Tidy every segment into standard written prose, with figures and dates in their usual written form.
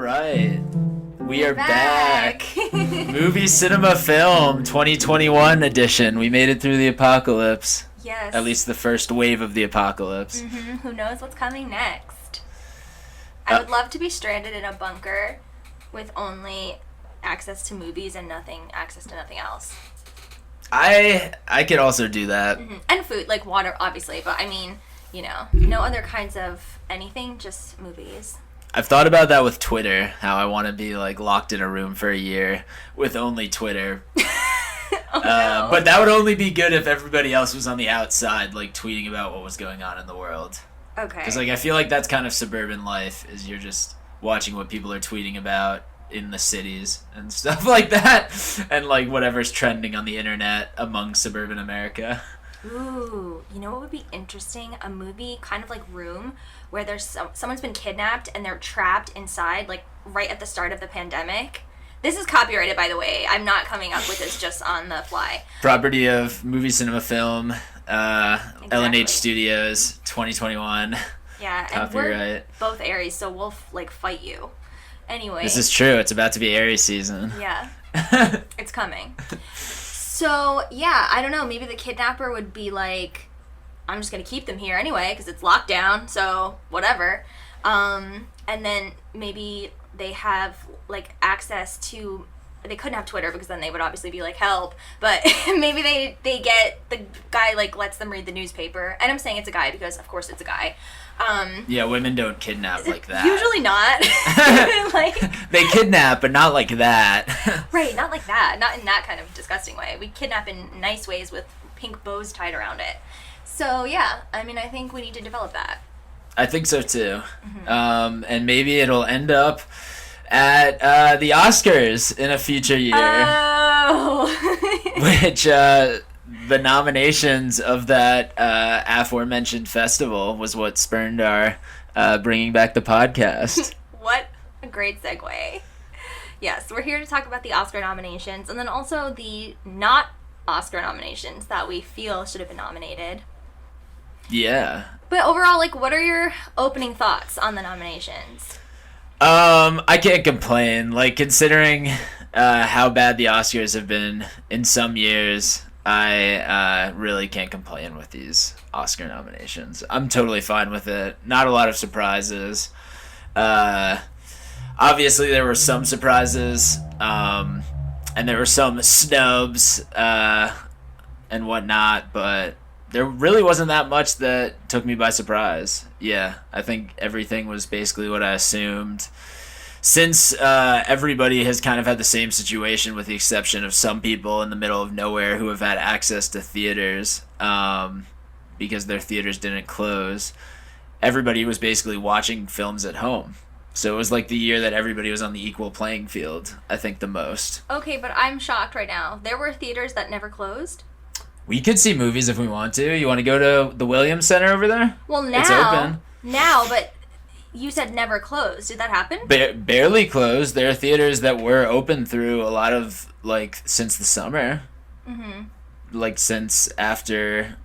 right. We are back. Movie Cinema Film 2021 edition. We made it through the apocalypse. Yes. At least the first wave of the apocalypse. Mm-hmm. Who knows what's coming next? I would love to be stranded in a bunker with only access to movies and access to nothing else. I could also do that. Mm-hmm. And food, like water, obviously. But I mean, no other kinds of anything, just movies. I've thought about that with Twitter, how I want to be like locked in a room for a year with only Twitter. No. But that would only be good if everybody else was on the outside, like tweeting about what was going on in the world. Okay. Because I feel like that's kind of suburban life, is you're just watching what people are tweeting about in the cities and stuff like that, and like whatever's trending on the internet among suburban America. Ooh, you know what would be interesting? A movie kind of like Room, where there's someone's been kidnapped and they're trapped inside, like right at the start of the pandemic. This is copyrighted, by the way. I'm not coming up with this just on the fly. Property of Movie Cinema Film, Exactly. LNH Studios, 2021. Yeah, Copyright. and we're both Aries, so we'll fight you. Anyway. This is true. It's about to be Aries season. Yeah, it's coming. So, yeah, I don't know. Maybe the kidnapper would be like, I'm just going to keep them here anyway because it's locked down, so whatever. And then maybe they have, like, access to... They couldn't have Twitter because then they would obviously be like, help. But maybe they get... The guy, like, lets them read the newspaper. And I'm saying it's a guy because, of course, it's a guy. Yeah, women don't kidnap like that. Usually not. Like, they kidnap, but not like that. right, not like that. Not in that kind of disgusting way. We kidnap in nice ways with pink bows tied around it. So, yeah, I mean, I think we need to develop that. I think so, too. Mm-hmm. And maybe it'll end up at the Oscars in a future year. Oh! Which, the nominations of that aforementioned festival was what spurned our bringing back the podcast. What a great segue. Yes, we're here to talk about the Oscar nominations and then also the not Oscar nominations that we feel should have been nominated. Yeah. But overall, like, what are your opening thoughts on the nominations? I can't complain. Like, considering how bad the Oscars have been in some years, I really can't complain with these Oscar nominations. I'm totally fine with it. Not a lot of surprises. Obviously, there were some surprises, and there were some snubs and whatnot, but there really wasn't that much that took me by surprise. Yeah, I think everything was basically what I assumed. Since everybody has kind of had the same situation with the exception of some people in the middle of nowhere who have had access to theaters because their theaters didn't close, everybody was basically watching films at home. So it was like the year that everybody was on the equal playing field, I think, the most. Okay, but I'm shocked right now. There were theaters that never closed? We could see movies if we want to. You want to go to the Williams Center over there? Well, now. It's open. Now, but you said never closed. Did that happen? Barely closed. There are theaters that were open through a lot of, like, since the summer. Mm-hmm. Like, since after...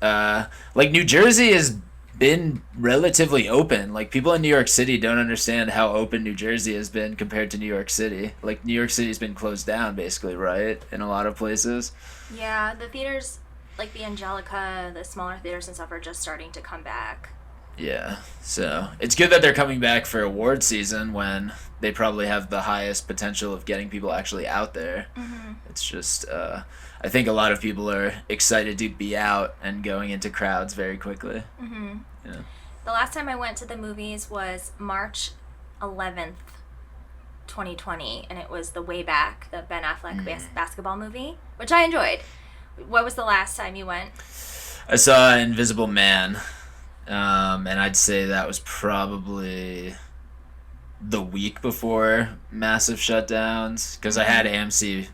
like, New Jersey has been relatively open. Like, people in New York City don't understand how open New Jersey has been compared to New York City. Like, New York City's been closed down, basically, right? In a lot of places. Yeah, the theaters, like the Angelica, the smaller theaters and stuff are just starting to come back. Yeah, so it's good that they're coming back for award season when they probably have the highest potential of getting people actually out there. Mm-hmm. It's just, I think a lot of people are excited to be out and going into crowds very quickly. Mm-hmm. Yeah. The last time I went to the movies was March 11th, 2020, and it was The Way Back, the Ben Affleck basketball movie, which I enjoyed. What was the last time you went? I saw Invisible Man, and I'd say that was probably the week before massive shutdowns, because I had AMC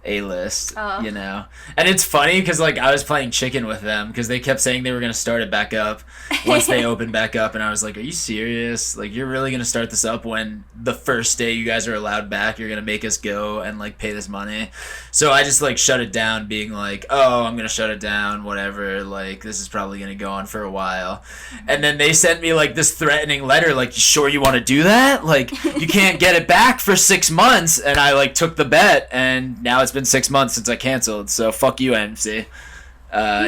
A-list, you know. And it's funny because, like, I was playing chicken with them because they kept saying they were going to start it back up once they opened back up. And I was like, are you serious? Like, you're really going to start this up when the first day you guys are allowed back, you're going to make us go and, like, pay this money? So I just, like, shut it down being like, oh, I'm going to shut it down, whatever. Like, this is probably going to go on for a while. And then they sent me, like, this threatening letter, like, you sure you want to do that? Like, you can't get it back for 6 months. And I, like, took the bet, and now it's been 6 months since I canceled, so fuck you, AMC.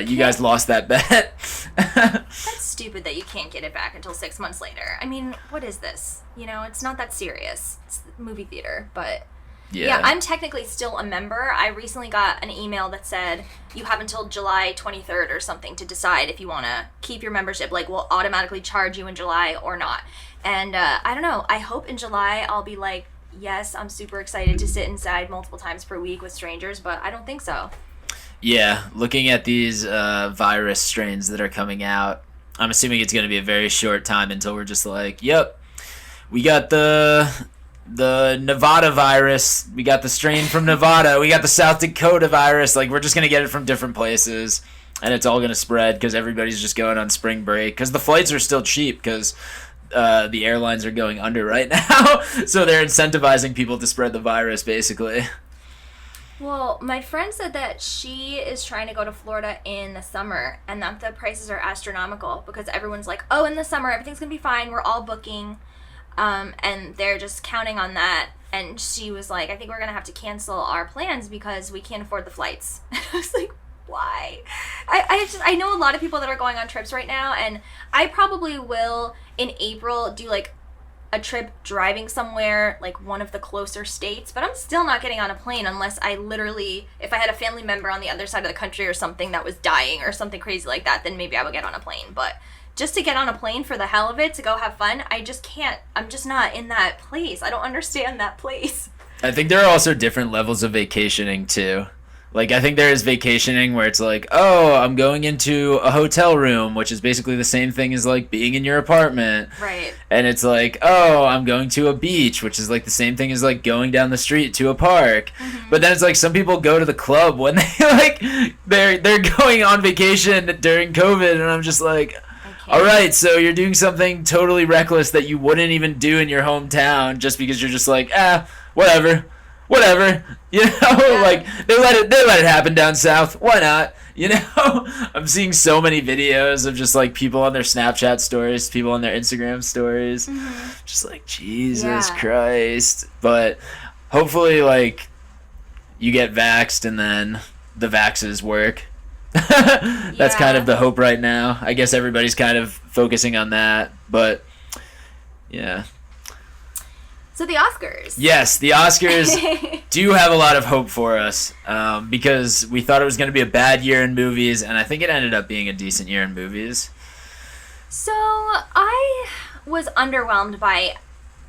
You guys lost that bet. That's stupid that you can't get it back until 6 months later. I mean, what is this? You know, it's not that serious. It's the movie theater, but yeah, I'm technically still a member. I recently got an email that said you have until July 23rd or something to decide if you want to keep your membership. Like, we'll automatically charge you in July or not. And I don't know. I hope in July I'll be like, yes, I'm super excited to sit inside multiple times per week with strangers, but I don't think so. Yeah, looking at these virus strains that are coming out, I'm assuming it's going to be a very short time until we're just like, yep, we got the Nevada virus, we got the strain from Nevada, we got the South Dakota virus. Like, we're just going to get it from different places, and it's all going to spread because everybody's just going on spring break because the flights are still cheap because the airlines are going under right now, so they're incentivizing people to spread the virus, basically. Well, my friend said that she is trying to go to Florida in the summer, and that the prices are astronomical because everyone's like, oh, in the summer, everything's going to be fine, we're all booking, and they're just counting on that. And she was like, I think we're going to have to cancel our plans because we can't afford the flights. I was like, why? I know a lot of people that are going on trips right now, and I probably will in April do like a trip driving somewhere, like one of the closer states, but I'm still not getting on a plane unless I literally, if I had a family member on the other side of the country or something that was dying or something crazy like that, then maybe I would get on a plane. But just to get on a plane for the hell of it, to go have fun, I just can't. I'm just not in that place. I don't understand that place. I think there are also different levels of vacationing too. Like, I think there is vacationing where it's like, oh, I'm going into a hotel room, which is basically the same thing as, like, being in your apartment. Right. And it's like, oh, I'm going to a beach, which is, like, the same thing as, like, going down the street to a park. Mm-hmm. But then it's like some people go to the club when they, like, they're going on vacation during COVID, and I'm just like, all right, so you're doing something totally reckless that you wouldn't even do in your hometown just because you're just like, whatever, you know. Yeah. Like, they let it happen down south, why not, you know? I'm seeing so many videos of just like people on their Snapchat stories, people on their Instagram stories, just like, Jesus Christ. But hopefully, like, you get vaxxed and then the vaxes work. That's kind of the hope right now. I guess everybody's kind of focusing on that, but yeah. So the Oscars. Yes, the Oscars do have a lot of hope for us because we thought it was going to be a bad year in movies, and I think it ended up being a decent year in movies. So I was underwhelmed by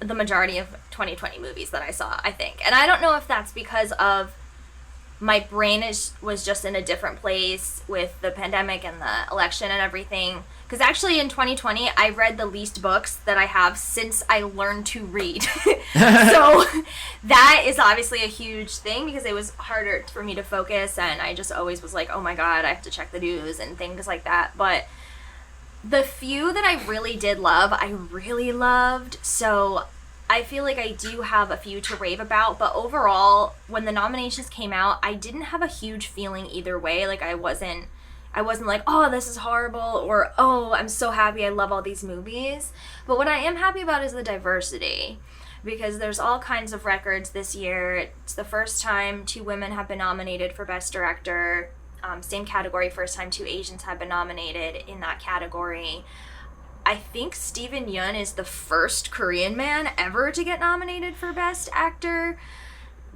the majority of 2020 movies that I saw, I think. And I don't know if that's because of my brain was just in a different place with the pandemic and the election and everything. Because actually in 2020, I read the least books that I have since I learned to read. So that is obviously a huge thing because it was harder for me to focus, and I just always was like, oh my God, I have to check the news and things like that. But the few that I really did love, I really loved. So I feel like I do have a few to rave about, but overall, when the nominations came out, I didn't have a huge feeling either way. Like, I wasn't like, oh, this is horrible, or, oh, I'm so happy, I love all these movies. But what I am happy about is the diversity, because there's all kinds of records this year. It's the first time 2 women have been nominated for Best Director. Same category, first time 2 Asians have been nominated in that category. I think Steven Yeun is the first Korean man ever to get nominated for Best Actor.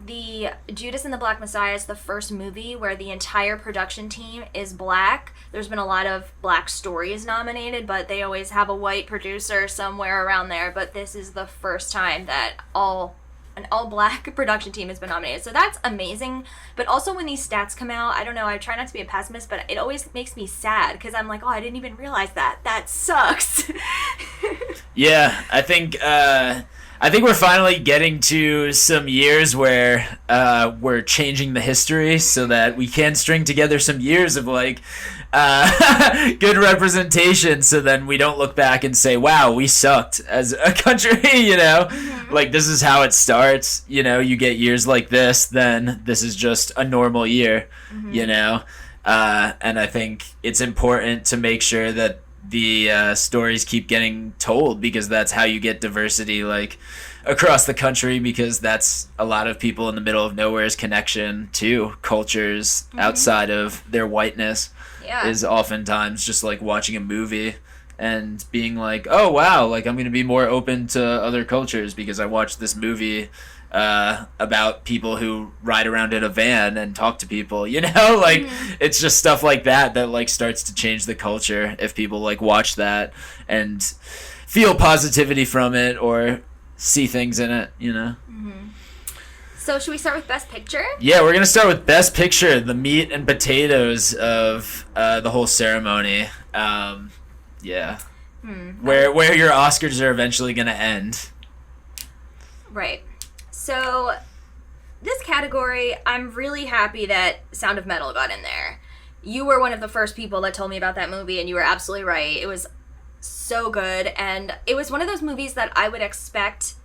The Judas and the Black Messiah is the first movie where the entire production team is black. There's been a lot of black stories nominated, but they always have a white producer somewhere around there. But this is the first time that an all-black production team has been nominated. So that's amazing. But also when these stats come out, I don't know, I try not to be a pessimist, but it always makes me sad because I'm like, oh, I didn't even realize that. That sucks. Yeah, I think I think we're finally getting to some years where we're changing the history so that we can string together some years of like good representation, so then we don't look back and say, wow, we sucked as a country, you know? Mm-hmm. Like, this is how it starts, you know? You get years like this, then this is just a normal year, mm-hmm. you know? And I think it's important to make sure that the stories keep getting told, because that's how you get diversity, like, across the country, because that's a lot of people in the middle of nowhere's connection to cultures mm-hmm. outside of their whiteness. Yeah. Is oftentimes just like watching a movie and being like, oh wow, like I'm gonna be more open to other cultures because I watched this movie about people who ride around in a van and talk to people, you know? Like mm-hmm. it's just stuff like that like starts to change the culture if people like watch that and feel positivity from it or see things in it, you know? Mm-hmm. So should we start with Best Picture? Yeah, we're going to start with Best Picture, the meat and potatoes of the whole ceremony. Yeah. Where your Oscars are eventually going to end. Right. So this category, I'm really happy that Sound of Metal got in there. You were one of the first people that told me about that movie, and you were absolutely right. It was so good, and it was one of those movies that I would expect...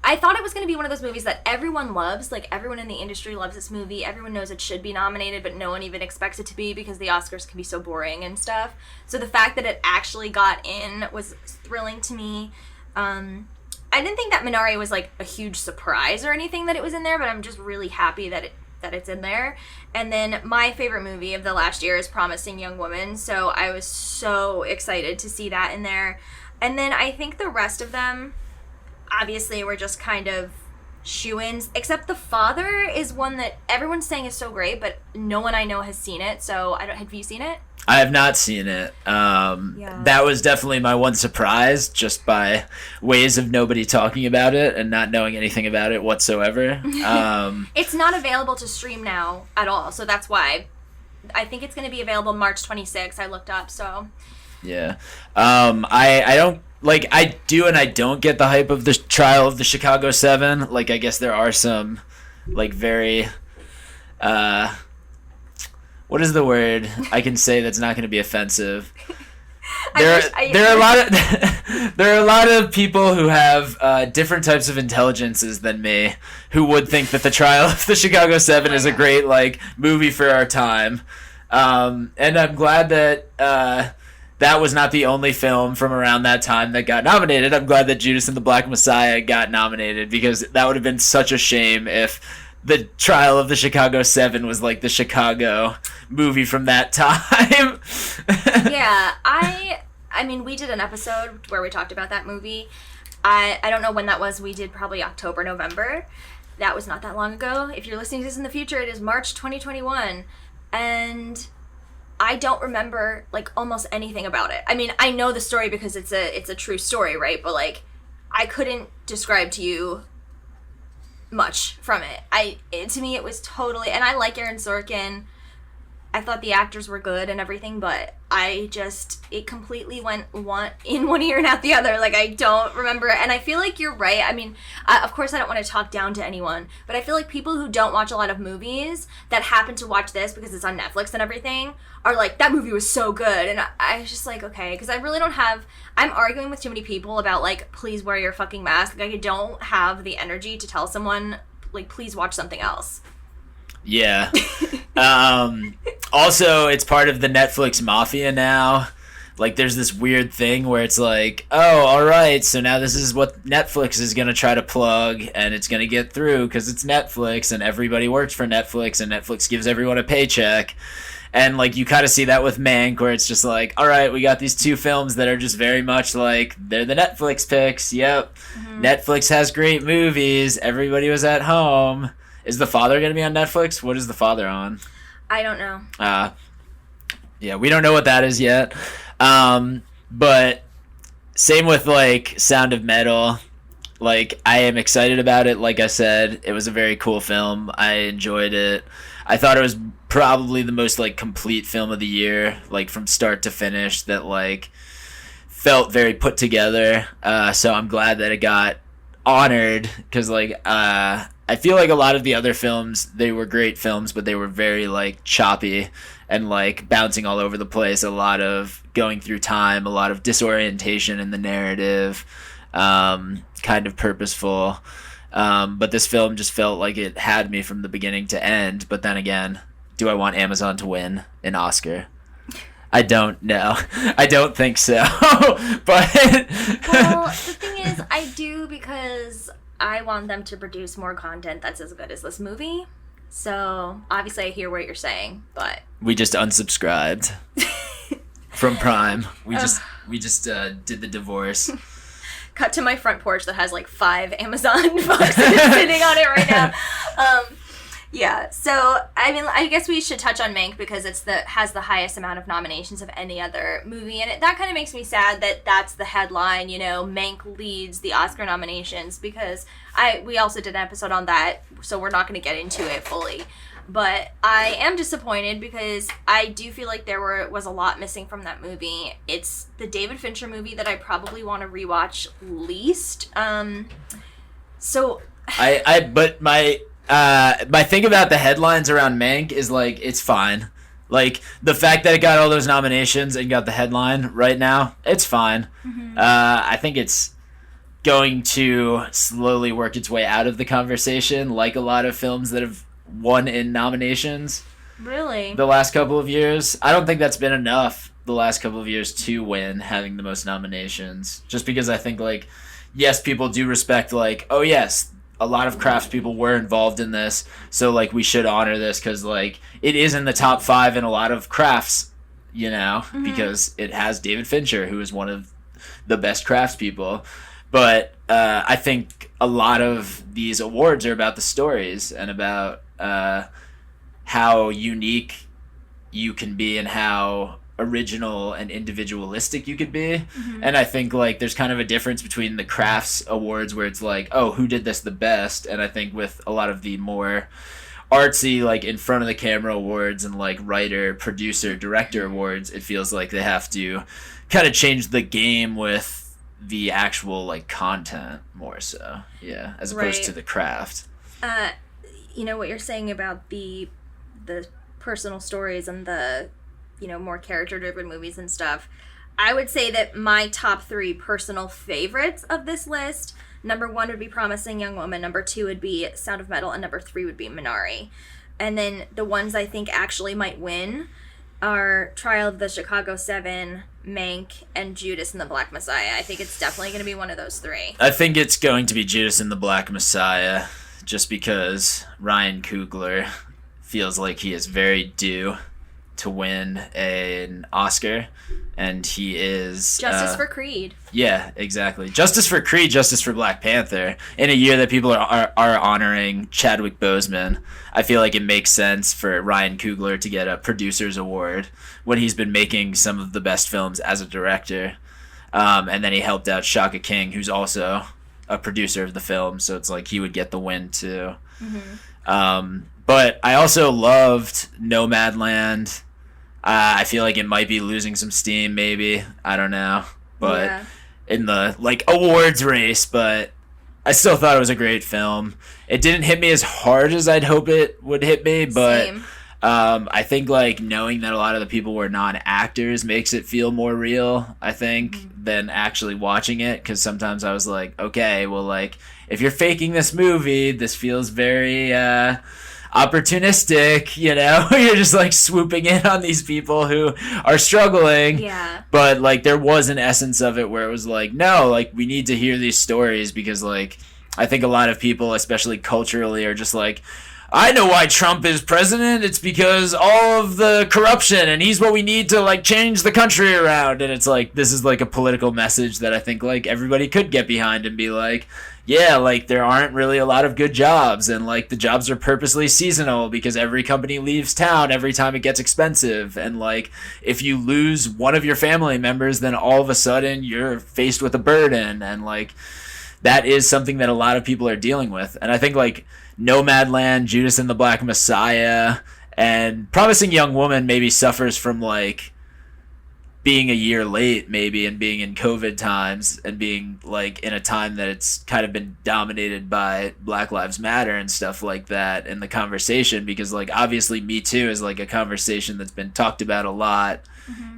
I thought it was going to be one of those movies that everyone loves. Like, everyone in the industry loves this movie. Everyone knows it should be nominated, but no one even expects it to be because the Oscars can be so boring and stuff. So the fact that it actually got in was thrilling to me. I didn't think that Minari was, like, a huge surprise or anything that it was in there, but I'm just really happy that it's in there. And then my favorite movie of the last year is Promising Young Woman, so I was so excited to see that in there. And then I think the rest of them... obviously we're just kind of shoo-ins, except The Father is one that everyone's saying is so great, but no one I know has seen it, so have you seen it? I have not seen it. That was definitely my one surprise, just by ways of nobody talking about it and not knowing anything about it whatsoever. It's not available to stream now at all, so that's why. I think it's going to be available March 26th, I looked up, so... Yeah. I don't... Like, I do and I don't get the hype of the trial of the Chicago 7. Like, I guess there are some, like, very, what is the word I can say that's not going to be offensive? There are a lot of people who have different types of intelligences than me who would think that the trial of the Chicago 7 is a great, like, movie for our time. And I'm glad that, that was not the only film from around that time that got nominated. I'm glad that Judas and the Black Messiah got nominated, because that would have been such a shame if the trial of the Chicago 7 was like the Chicago movie from that time. Yeah, I mean, we did an episode where we talked about that movie. I don't know when that was. We did probably October, November. That was not that long ago. If you're listening to this in the future, it is March 2021. And... I don't remember, like, almost anything about it. I mean, I know the story because it's a true story, right? But, like, I couldn't describe to you much from it. To me, it was totally... And I like Aaron Sorkin. I thought the actors were good and everything, but it completely went in one ear and out the other. Like, I don't remember. And I feel like you're right. I mean, of course, I don't want to talk down to anyone, but I feel like people who don't watch a lot of movies that happen to watch this because it's on Netflix and everything are like, that movie was so good. And I was just like, okay, because I really don't have... I'm arguing with too many people about, like, please wear your fucking mask. Like, I don't have the energy to tell someone, like, please watch something else. Yeah. Also, it's part of the Netflix mafia now. Like, there's this weird thing where it's like, oh, all right, so now this is what Netflix is going to try to plug, and it's going to get through because it's Netflix, and everybody works for Netflix, and Netflix gives everyone a paycheck. And, like, you kind of see that with Mank, where it's just like, all right, we got these two films that are just very much like, they're the Netflix picks. Yep. Mm-hmm. Netflix has great movies. Everybody was at home. Is The Father going to be on Netflix? What is The Father on? I don't know. Yeah, we don't know what that is yet. But same with, like, Sound of Metal. Like, I am excited about it. Like I said, it was a very cool film. I enjoyed it. I thought it was probably the most, like, complete film of the year, like, from start to finish, that, like, felt very put together. So I'm glad that it got honored because like I feel like a lot of the other films, they were great films, but they were very like choppy and like bouncing all over the place, a lot of going through time, a lot of disorientation in the narrative, kind of purposeful. But this film just felt like it had me from the beginning to end. But then again, do I want Amazon to win an Oscar? I don't know. I don't think so. But well, the thing is, I do, because I want them to produce more content that's as good as this movie. So obviously I hear what you're saying, but we just unsubscribed from Prime. We just did the divorce. Cut to my front porch that has like 5 Amazon boxes sitting on it right now. Yeah, so I mean, I guess we should touch on Mank because has the highest amount of nominations of any other movie, and that kind of makes me sad that that's the headline. You know, Mank leads the Oscar nominations, because we also did an episode on that, so we're not going to get into it fully. But I am disappointed because I do feel like there was a lot missing from that movie. It's the David Fincher movie that I probably want to rewatch least. So but my thing about the headlines around Mank is like it's fine. Like the fact that it got all those nominations and got the headline right now, it's fine. Mm-hmm. I think it's going to slowly work its way out of the conversation, like a lot of films that have won in nominations. Really? The last couple of years. I don't think that's been enough the last couple of years to win, having the most nominations. Just because I think, like, yes, people do respect, like, oh, yes, a lot of craftspeople were involved in this, so, like, we should honor this because, like, it is in the top 5 in a lot of crafts, you know, mm-hmm. because it has David Fincher, who is one of the best craftspeople. But I think a lot of these awards are about the stories and about how unique you can be and how original and individualistic you could be. Mm-hmm. And I think like there's kind of a difference between the crafts awards where it's like, oh, who did this the best? And I think with a lot of the more artsy, like in front of the camera awards and like writer, producer, director awards, it feels like they have to kind of change the game with the actual like content more so, yeah, as opposed to the craft. You know what you're saying about the personal stories and the, you know, more character-driven movies and stuff. I would say that my top 3 personal favorites of this list, number 1 would be Promising Young Woman, number 2 would be Sound of Metal, and number 3 would be Minari. And then the ones I think actually might win are Trial of the Chicago 7, Mank, and Judas and the Black Messiah. I think it's definitely going to be one of those 3. I think it's going to be Judas and the Black Messiah, just because Ryan Coogler feels like he is very due to win an Oscar, and he is Justice for Creed. Yeah, exactly. Justice for Creed, Justice for Black Panther. In a year that people are honoring Chadwick Boseman, I feel like it makes sense for Ryan Coogler to get a producer's award when he's been making some of the best films as a director. And then he helped out Shaka King, who's also a producer of the film, so it's like he would get the win too. Mm-hmm. But I also loved Nomadland. I feel like it might be losing some steam, maybe. I don't know. But in the like awards race, but I still thought it was a great film. It didn't hit me as hard as I'd hope it would hit me, but Same. I think like knowing that a lot of the people were non-actors makes it feel more real, I think, than actually watching it. Because sometimes I was like, okay, well, like if you're faking this movie, this feels very opportunistic, you know. You're just like swooping in on these people who are struggling. Yeah. But like there was an essence of it where it was like, no, like we need to hear these stories, because like I think a lot of people, especially culturally, are just like, I know why Trump is president. It's because all of the corruption, and he's what we need to like change the country around. And it's like, this is like a political message that I think like everybody could get behind and be like, yeah, like there aren't really a lot of good jobs, and like the jobs are purposely seasonal because every company leaves town every time it gets expensive. And like if you lose one of your family members, then all of a sudden you're faced with a burden. And like that is something that a lot of people are dealing with. And I think like Nomadland, Judas and the Black Messiah, and Promising Young Woman maybe suffers from like being a year late maybe, and being in COVID times, and being like in a time that it's kind of been dominated by Black Lives Matter and stuff like that in the conversation, because like obviously Me Too is like a conversation that's been talked about a lot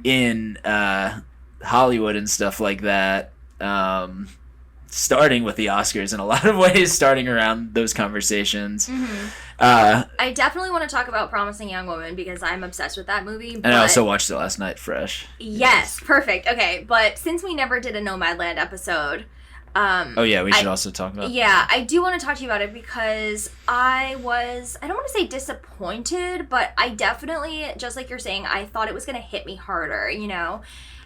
in Hollywood and stuff like that, starting with the Oscars in a lot of ways, starting around those conversations. I definitely want to talk about Promising Young Woman because I'm obsessed with that movie. And I also watched it last night fresh. Yes, perfect. Okay, but since we never did a Nomadland episode... we should also talk about Yeah, I do want to talk to you about it because I don't want to say disappointed, but I definitely, just like you're saying, I thought it was going to hit me harder, you know?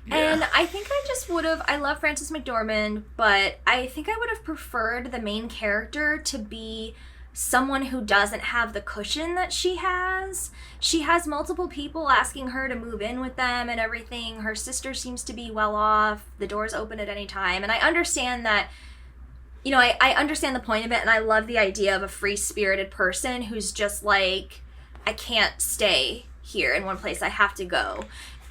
Yeah. And I think I just would have, I love Frances McDormand, but I think I would have preferred the main character to be someone who doesn't have the cushion that she has. She has multiple people asking her to move in with them and everything. Her sister seems to be well off. The door's open at any time. And I understand that, you know, I understand the point of it, and I love the idea of a free-spirited person who's just like, I can't stay here in one place. I have to go.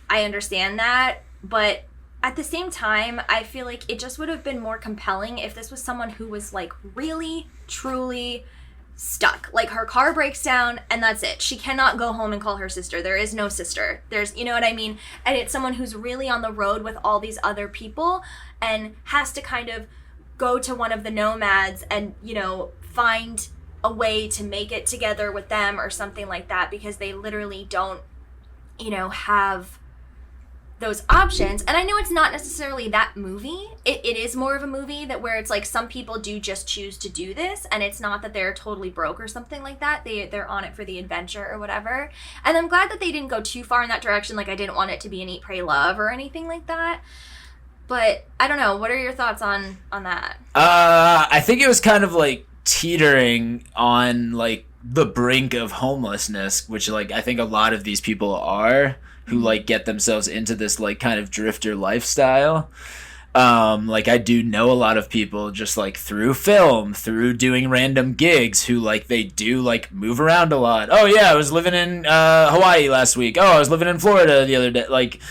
I understand that, but at the same time, I feel like it just would have been more compelling if this was someone who was like really, truly stuck. Like her car breaks down and that's it. She cannot go home and call her sister. There is no sister. You know what I mean? And it's someone who's really on the road with all these other people and has to kind of go to one of the nomads and, you know, find a way to make it together with them or something like that, because they literally don't, you know, have those options. And I know it's not necessarily that movie. It is more of a movie that where it's like some people do just choose to do this, and it's not that they're totally broke or something like that. They're on it for the adventure or whatever. And I'm glad that they didn't go too far in that direction. Like I didn't want it to be an Eat, Pray, Love or anything like that. But I don't know. What are your thoughts on that? I think it was kind of like teetering on like the brink of homelessness, which like I think a lot of these people are, who like get themselves into this like kind of drifter lifestyle. Like I do know a lot of people just like through film, through doing random gigs, who like they do like move around a lot. Oh yeah, I was living in Hawaii last week. Oh, I was living in Florida the other day. Like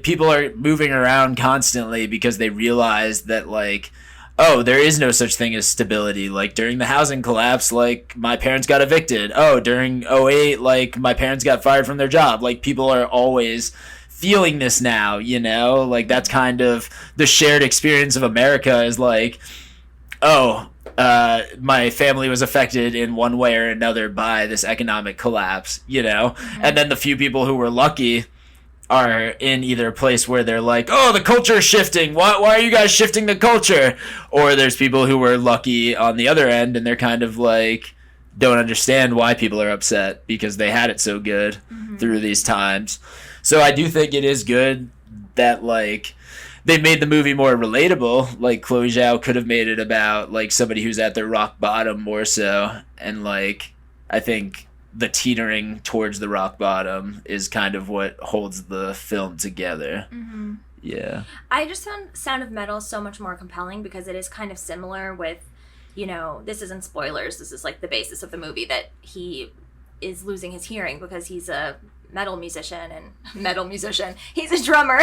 people are moving around constantly because they realize that like, oh, there is no such thing as stability. Like during the housing collapse, like my parents got evicted. Oh, during '08, like my parents got fired from their job. Like people are always feeling this now, you know? Like that's kind of the shared experience of America, is like, oh, my family was affected in one way or another by this economic collapse, you know? And then the few people who were lucky are in either a place where they're like, oh, the culture is shifting. Why are you guys shifting the culture? Or there's people who were lucky on the other end, and they're kind of like, don't understand why people are upset because they had it so good through these times. So I do think it is good that like they made the movie more relatable. Like Chloe Zhao could have made it about like somebody who's at their rock bottom more so. And like, I think the teetering towards the rock bottom is kind of what holds the film together. Yeah. I just found Sound of Metal so much more compelling because it is kind of similar with, you know, this isn't spoilers. This is like the basis of the movie, that he is losing his hearing because he's a musician. He's a drummer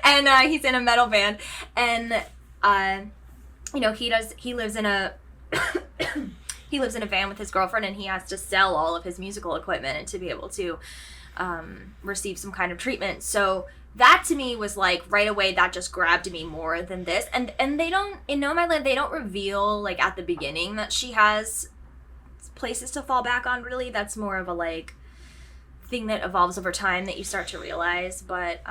and he's in a metal band. And, you know, he lives in a... He lives in a van with his girlfriend, and he has to sell all of his musical equipment to be able to receive some kind of treatment. So that to me was like right away, that just grabbed me more than this. And they don't, in Nomadland, they don't reveal like at the beginning that she has places to fall back on, really. That's more of a like thing that evolves over time that you start to realize. But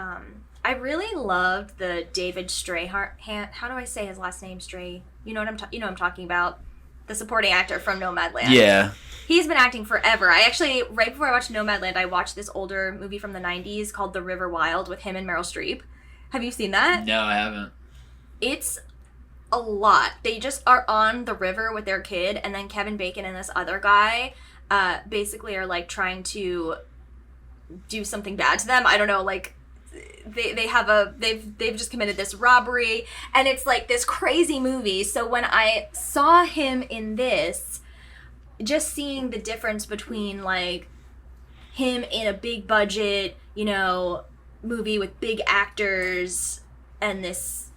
I really loved the David Strahan. How do I say his last name? Stray. You know what I'm talking about. The supporting actor from Nomadland. Yeah. He's been acting forever. I actually, right before I watched Nomadland, I watched this older movie from the 90s called The River Wild with him and Meryl Streep. Have you seen that? No, I haven't. It's a lot. They just are on the river with their kid, and then Kevin Bacon and this other guy basically are like trying to do something bad to them. I don't know, like they've just committed this robbery, and it's like this crazy movie. So when I saw him in this, just seeing the difference between like him in a big budget, you know, movie with big actors and this,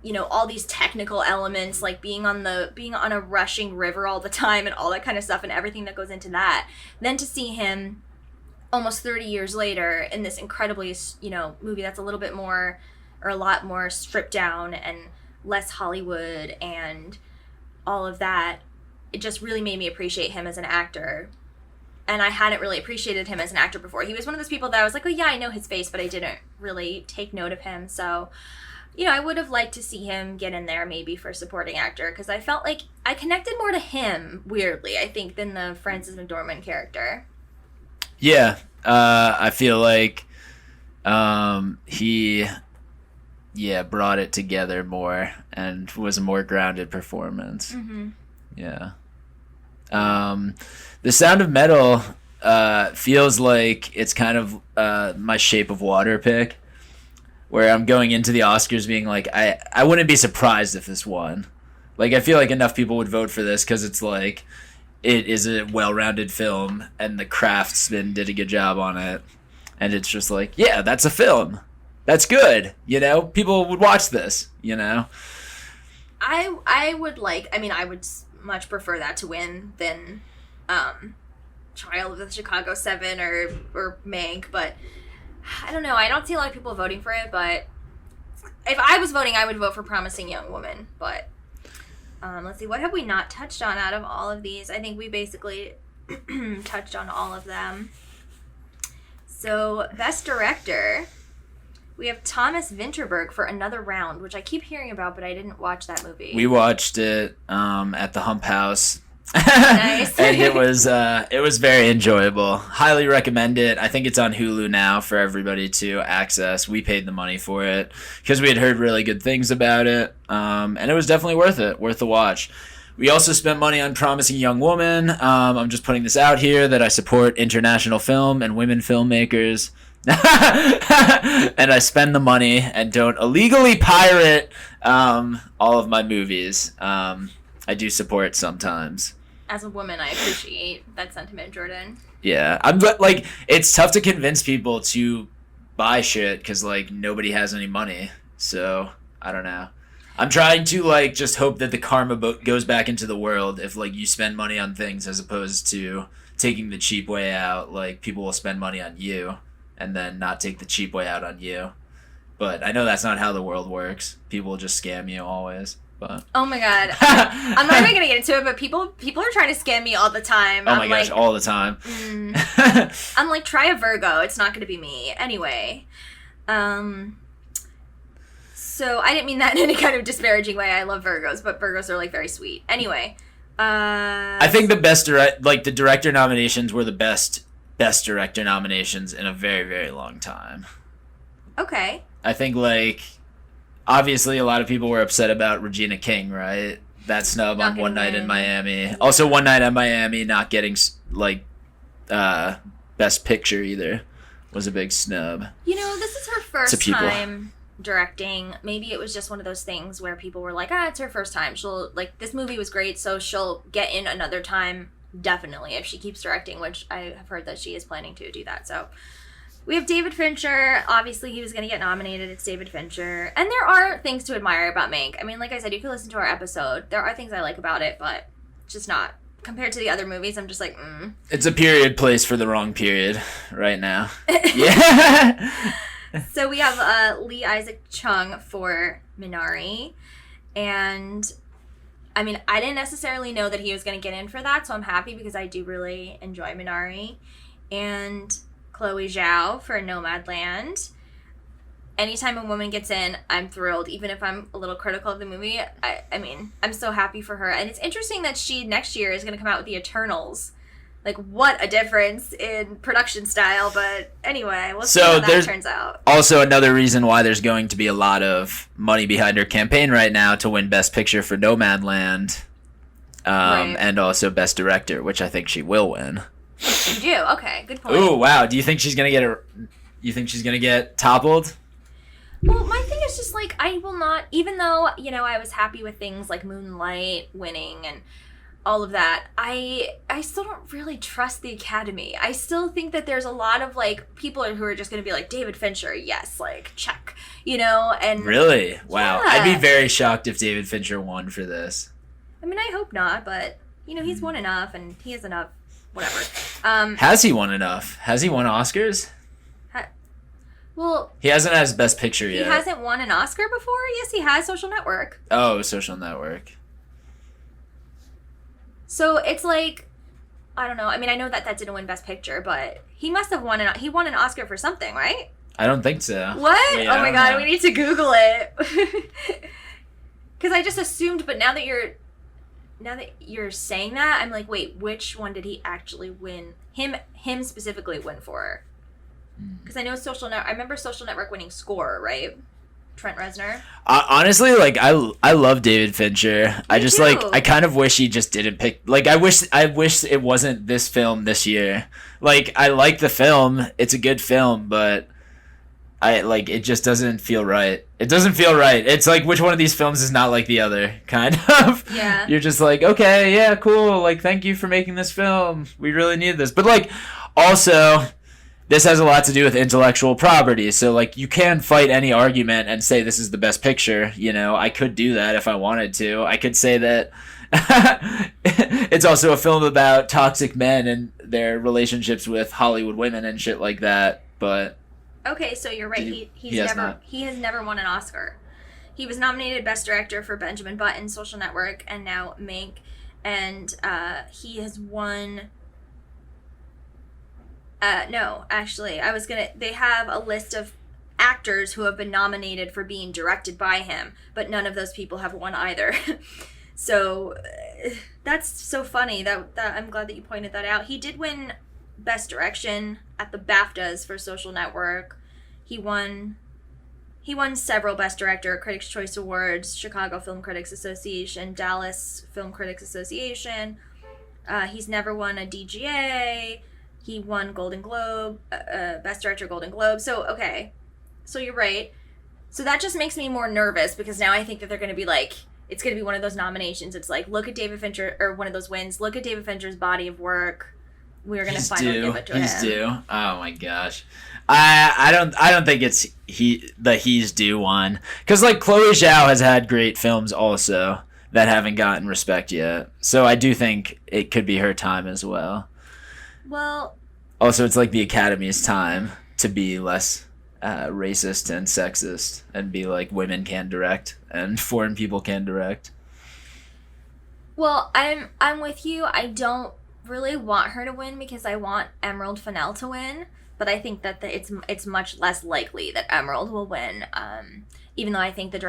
you know, all these technical elements, like being on a rushing river all the time and all that kind of stuff and everything that goes into that, then to see him almost 30 years later in this incredibly, you know, movie that's a little bit more, or a lot more stripped down and less Hollywood and all of that, it just really made me appreciate him as an actor. And I hadn't really appreciated him as an actor before. He was one of those people that I was like, oh yeah, I know his face, but I didn't really take note of him. So, you know, I would have liked to see him get in there maybe for supporting actor, because I felt like I connected more to him, weirdly, I think, than the Frances McDormand character. Yeah, I feel like he brought it together more and was a more grounded performance. Mm-hmm. Yeah. The Sound of Metal feels like it's kind of my Shape of Water pick, where I'm going into the Oscars being like, I wouldn't be surprised if this won. Like, I feel like enough people would vote for this because it's like, it is a well-rounded film and the craftsman did a good job on it. And it's just like, yeah, that's a film. That's good. You know, people would watch this, you know? I would much prefer that to win than Trial of the Chicago 7 or Mank, but I don't know. I don't see a lot of people voting for it, but if I was voting, I would vote for Promising Young Woman. But let's see, what have we not touched on out of all of these? I think we basically touched on all of them. So, Best Director, we have Thomas Vinterberg for Another Round, which I keep hearing about, but I didn't watch that movie. We watched it at the Hump House. Nice. And it was very enjoyable. Highly recommend it. I think it's on Hulu now for everybody to access. We paid the money for it because we had heard really good things about it. And it was definitely worth the watch. We also spent money on Promising Young Woman. I'm just putting this out here that I support international film and women filmmakers. And I spend the money and don't illegally pirate all of my movies. I do support sometimes. As a woman, I appreciate that sentiment, Jordan. Yeah, I'm like, it's tough to convince people to buy shit because like nobody has any money. So I don't know. I'm trying to like just hope that the karma goes back into the world if like you spend money on things as opposed to taking the cheap way out. Like people will spend money on you and then not take the cheap way out on you. But I know that's not how the world works. People will just scam you always. But oh my god, I'm not even gonna get into it, but people are trying to scam me all the time. Oh my gosh, all the time. I'm like, try a Virgo, it's not gonna be me. Anyway, so I didn't mean that in any kind of disparaging way. I love Virgos, but Virgos are like very sweet. Anyway, I think the director nominations were the best director nominations in a very, very long time. Okay. I think like, obviously, a lot of people were upset about Regina King, right? That snub on One Night in Miami. Also, One Night in Miami not getting, like, Best Picture either was a big snub. You know, this is her first time directing. Maybe it was just one of those things where people were like, it's her first time. She'll, like, this movie was great, so she'll get in another time, definitely, if she keeps directing, which I have heard that she is planning to do that, so... We have David Fincher. Obviously, he was going to get nominated. It's David Fincher. And there are things to admire about Mank. I mean, like I said, you can listen to our episode. There are things I like about it, but just not. Compared to the other movies, I'm just like, It's a period place for the wrong period right now. Yeah. So we have Lee Isaac Chung for Minari. And, I mean, I didn't necessarily know that he was going to get in for that, so I'm happy because I do really enjoy Minari. And... Chloe Zhao for Nomadland. Anytime a woman gets in, I'm thrilled, even if I'm a little critical of the movie. I mean, I'm so happy for her. And it's interesting that she, next year, is going to come out with The Eternals. Like, what a difference in production style. But anyway, we'll see how that turns out. Also, another reason why there's going to be a lot of money behind her campaign right now to win Best Picture for Nomadland. Right. And also Best Director, which I think she will win. You do? Okay, good point. Ooh, wow. Do you think she's gonna get toppled? Well, my thing is just like, I will not, even though, you know, I was happy with things like Moonlight winning and all of that, I still don't really trust the Academy. I still think that there's a lot of, like, people who are just going to be like, David Fincher, yes, like, check, you know? And really? Wow. Yeah. I'd be very shocked if David Fincher won for this. I mean, I hope not, but, you know, he's won enough, and he has enough, whatever. Has he won enough? Has he won Oscars? Well... He hasn't had his Best Picture yet. He hasn't won an Oscar before? Yes, he has. Social Network. Oh, Social Network. So it's like, I don't know. I mean, I know that didn't win Best Picture, but he must have he won an Oscar for something, right? I don't think so. What? Wait, oh my god, we need to Google it. Because I just assumed, but now that you're saying that, I'm like, wait, which one did he actually win? Him specifically win for? Because I know I remember Social Network winning score, right? Trent Reznor. Honestly, like I love David Fincher. I just too. like I kind of wish he just didn't pick. Like I wish it wasn't this film this year. Like I like the film. It's a good film, but it just doesn't feel right. It doesn't feel right. It's like which one of these films is not like the other, kind of. Yeah. You're just like, okay, yeah, cool. Like thank you for making this film. We really need this. But like also this has a lot to do with intellectual property, so, like, you can fight any argument and say this is the best picture, you know? I could do that if I wanted to. I could say that it's also a film about toxic men and their relationships with Hollywood women and shit like that, but... Okay, so you're right. He has never won an Oscar. He was nominated Best Director for Benjamin Button, Social Network, and now Mank, and he has won... no, actually, they have a list of actors who have been nominated for being directed by him, but none of those people have won either. So, that's so funny that I'm glad that you pointed that out. He did win Best Direction at the BAFTAs for Social Network. He won several Best Director, Critics' Choice Awards, Chicago Film Critics Association, Dallas Film Critics Association. He's never won a DGA. He won Golden Globe, Best Director Golden Globe. So, okay. So you're right. So that just makes me more nervous because now I think that they're going to be like, it's going to be one of those nominations. It's like, look at David Fincher, or one of those wins. Look at David Fincher's body of work. We're going to finally give it to him. He's due. Oh my gosh. I don't think it's the he's due one. Because like Chloe Zhao has had great films also that haven't gotten respect yet. So I do think it could be her time as well. Well, also, it's like the Academy's time to be less racist and sexist and be like women can direct and foreign people can direct. Well, I'm with you. I don't really want her to win because I want Emerald Fennell to win, but I think that it's much less likely that Emerald will win. Even though I think her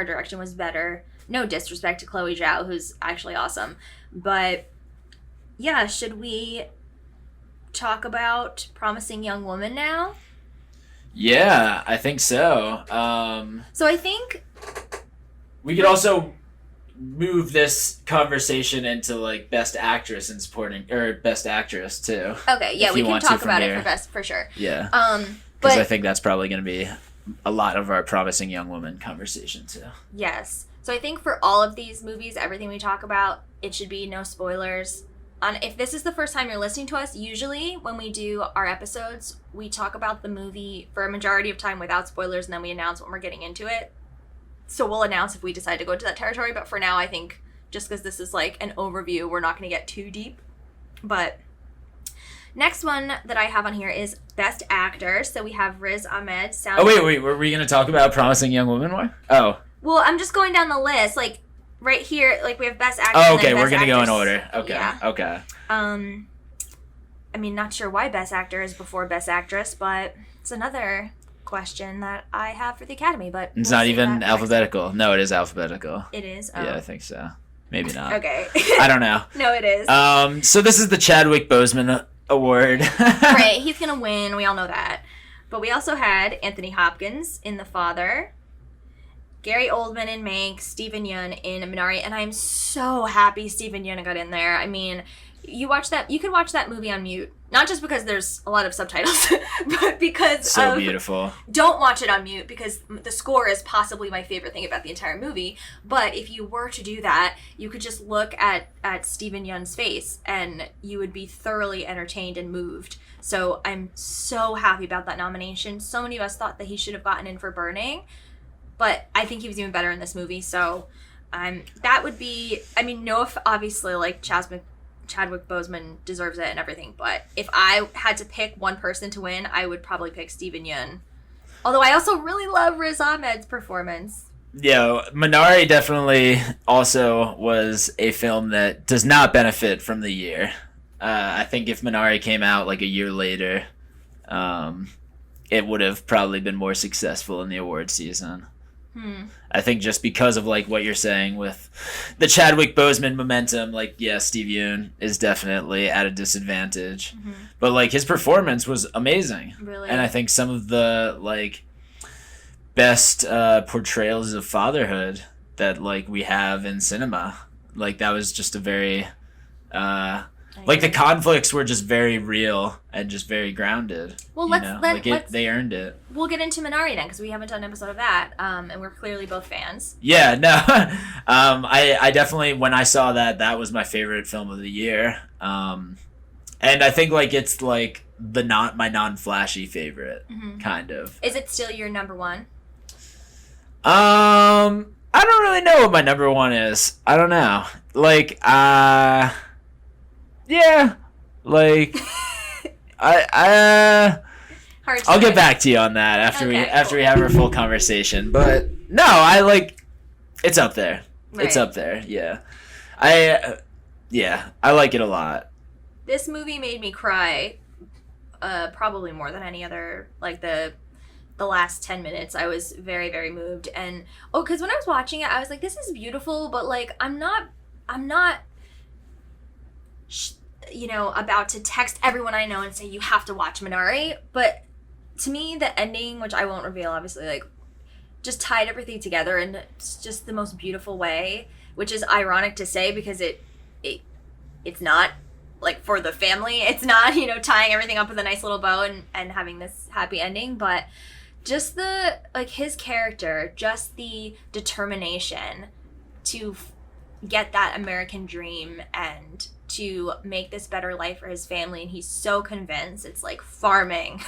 direction was better. No disrespect to Chloe Zhao, who's actually awesome, but yeah, should we talk about Promising Young Woman now? Yeah, I think so. So I think we could also move this conversation into like Best Actress and Supporting, or Best Actress too. Okay, yeah, we can talk about it for sure. Yeah. But because I think that's probably going to be a lot of our Promising Young Woman conversation too. Yes. So I think for all of these movies, everything we talk about, it should be no spoilers. If this is the first time you're listening to us, usually when we do our episodes, we talk about the movie for a majority of time without spoilers, and then we announce when we're getting into it. So we'll announce if we decide to go into that territory, but for now, I think just because this is like an overview, we're not going to get too deep. But next one that I have on here is Best Actor. So we have Riz Ahmed. Oh, wait, were we going to talk about Promising Young Woman more? Oh. Well, I'm just going down the list, like... Right here, like, we have Best Actor. Oh, okay, we're going to go in order. Okay, yeah. Okay. I mean, not sure why Best Actor is before Best Actress, but it's another question that I have for the Academy, but... It's not even alphabetical. No, it is alphabetical. It is? Oh. Yeah, I think so. Maybe not. Okay. I don't know. No, it is. So this is the Chadwick Boseman Award. Right, he's going to win. We all know that. But we also had Anthony Hopkins in The Father, Gary Oldman in Mank, Steven Yeun in Minari, and I'm so happy Steven Yeun got in there. I mean, you could watch that movie on mute. Not just because there's a lot of subtitles, but because beautiful. Don't watch it on mute because the score is possibly my favorite thing about the entire movie. But if you were to do that, you could just look at Steven Yeun's face and you would be thoroughly entertained and moved. So I'm so happy about that nomination. So many of us thought that he should have gotten in for Burning, but I think he was even better in this movie. So that would be, I mean, no, if obviously like Chadwick Boseman deserves it and everything, but if I had to pick one person to win, I would probably pick Steven Yeun. Although I also really love Riz Ahmed's performance. Yeah, Minari definitely also was a film that does not benefit from the year. I think if Minari came out like a year later, it would have probably been more successful in the award season. I think just because of like what you're saying with the Chadwick Boseman momentum, like Steve Yeun is definitely at a disadvantage. But like his performance was amazing. Really? And I think some of the like best portrayals of fatherhood that like we have in cinema, like that was just a very like the conflicts were just very real and just very grounded. Well, they earned it. We'll get into Minari then because we haven't done an episode of that, and we're clearly both fans. Yeah, no, I definitely when I saw that was my favorite film of the year, and I think like it's like my non-flashy favorite kind of. Is it still your number one? I don't really know what my number one is. I don't know. Like, yeah, like I'll get back to you on that after we have our full conversation. But no, I like it's up there. Right. It's up there. Yeah, I like it a lot. This movie made me cry, probably more than any other. Like the last 10 minutes, I was very, very moved. And because when I was watching it, I was like, this is beautiful, but like I'm not about to text everyone I know and say you have to watch Minari. But to me, the ending, which I won't reveal, obviously, like just tied everything together in just the most beautiful way, which is ironic to say because it's not like for the family. It's not tying everything up with a nice little bow and having this happy ending, but just the like his character, just the determination to get that American dream and to make this better life for his family, and he's so convinced. It's like farming.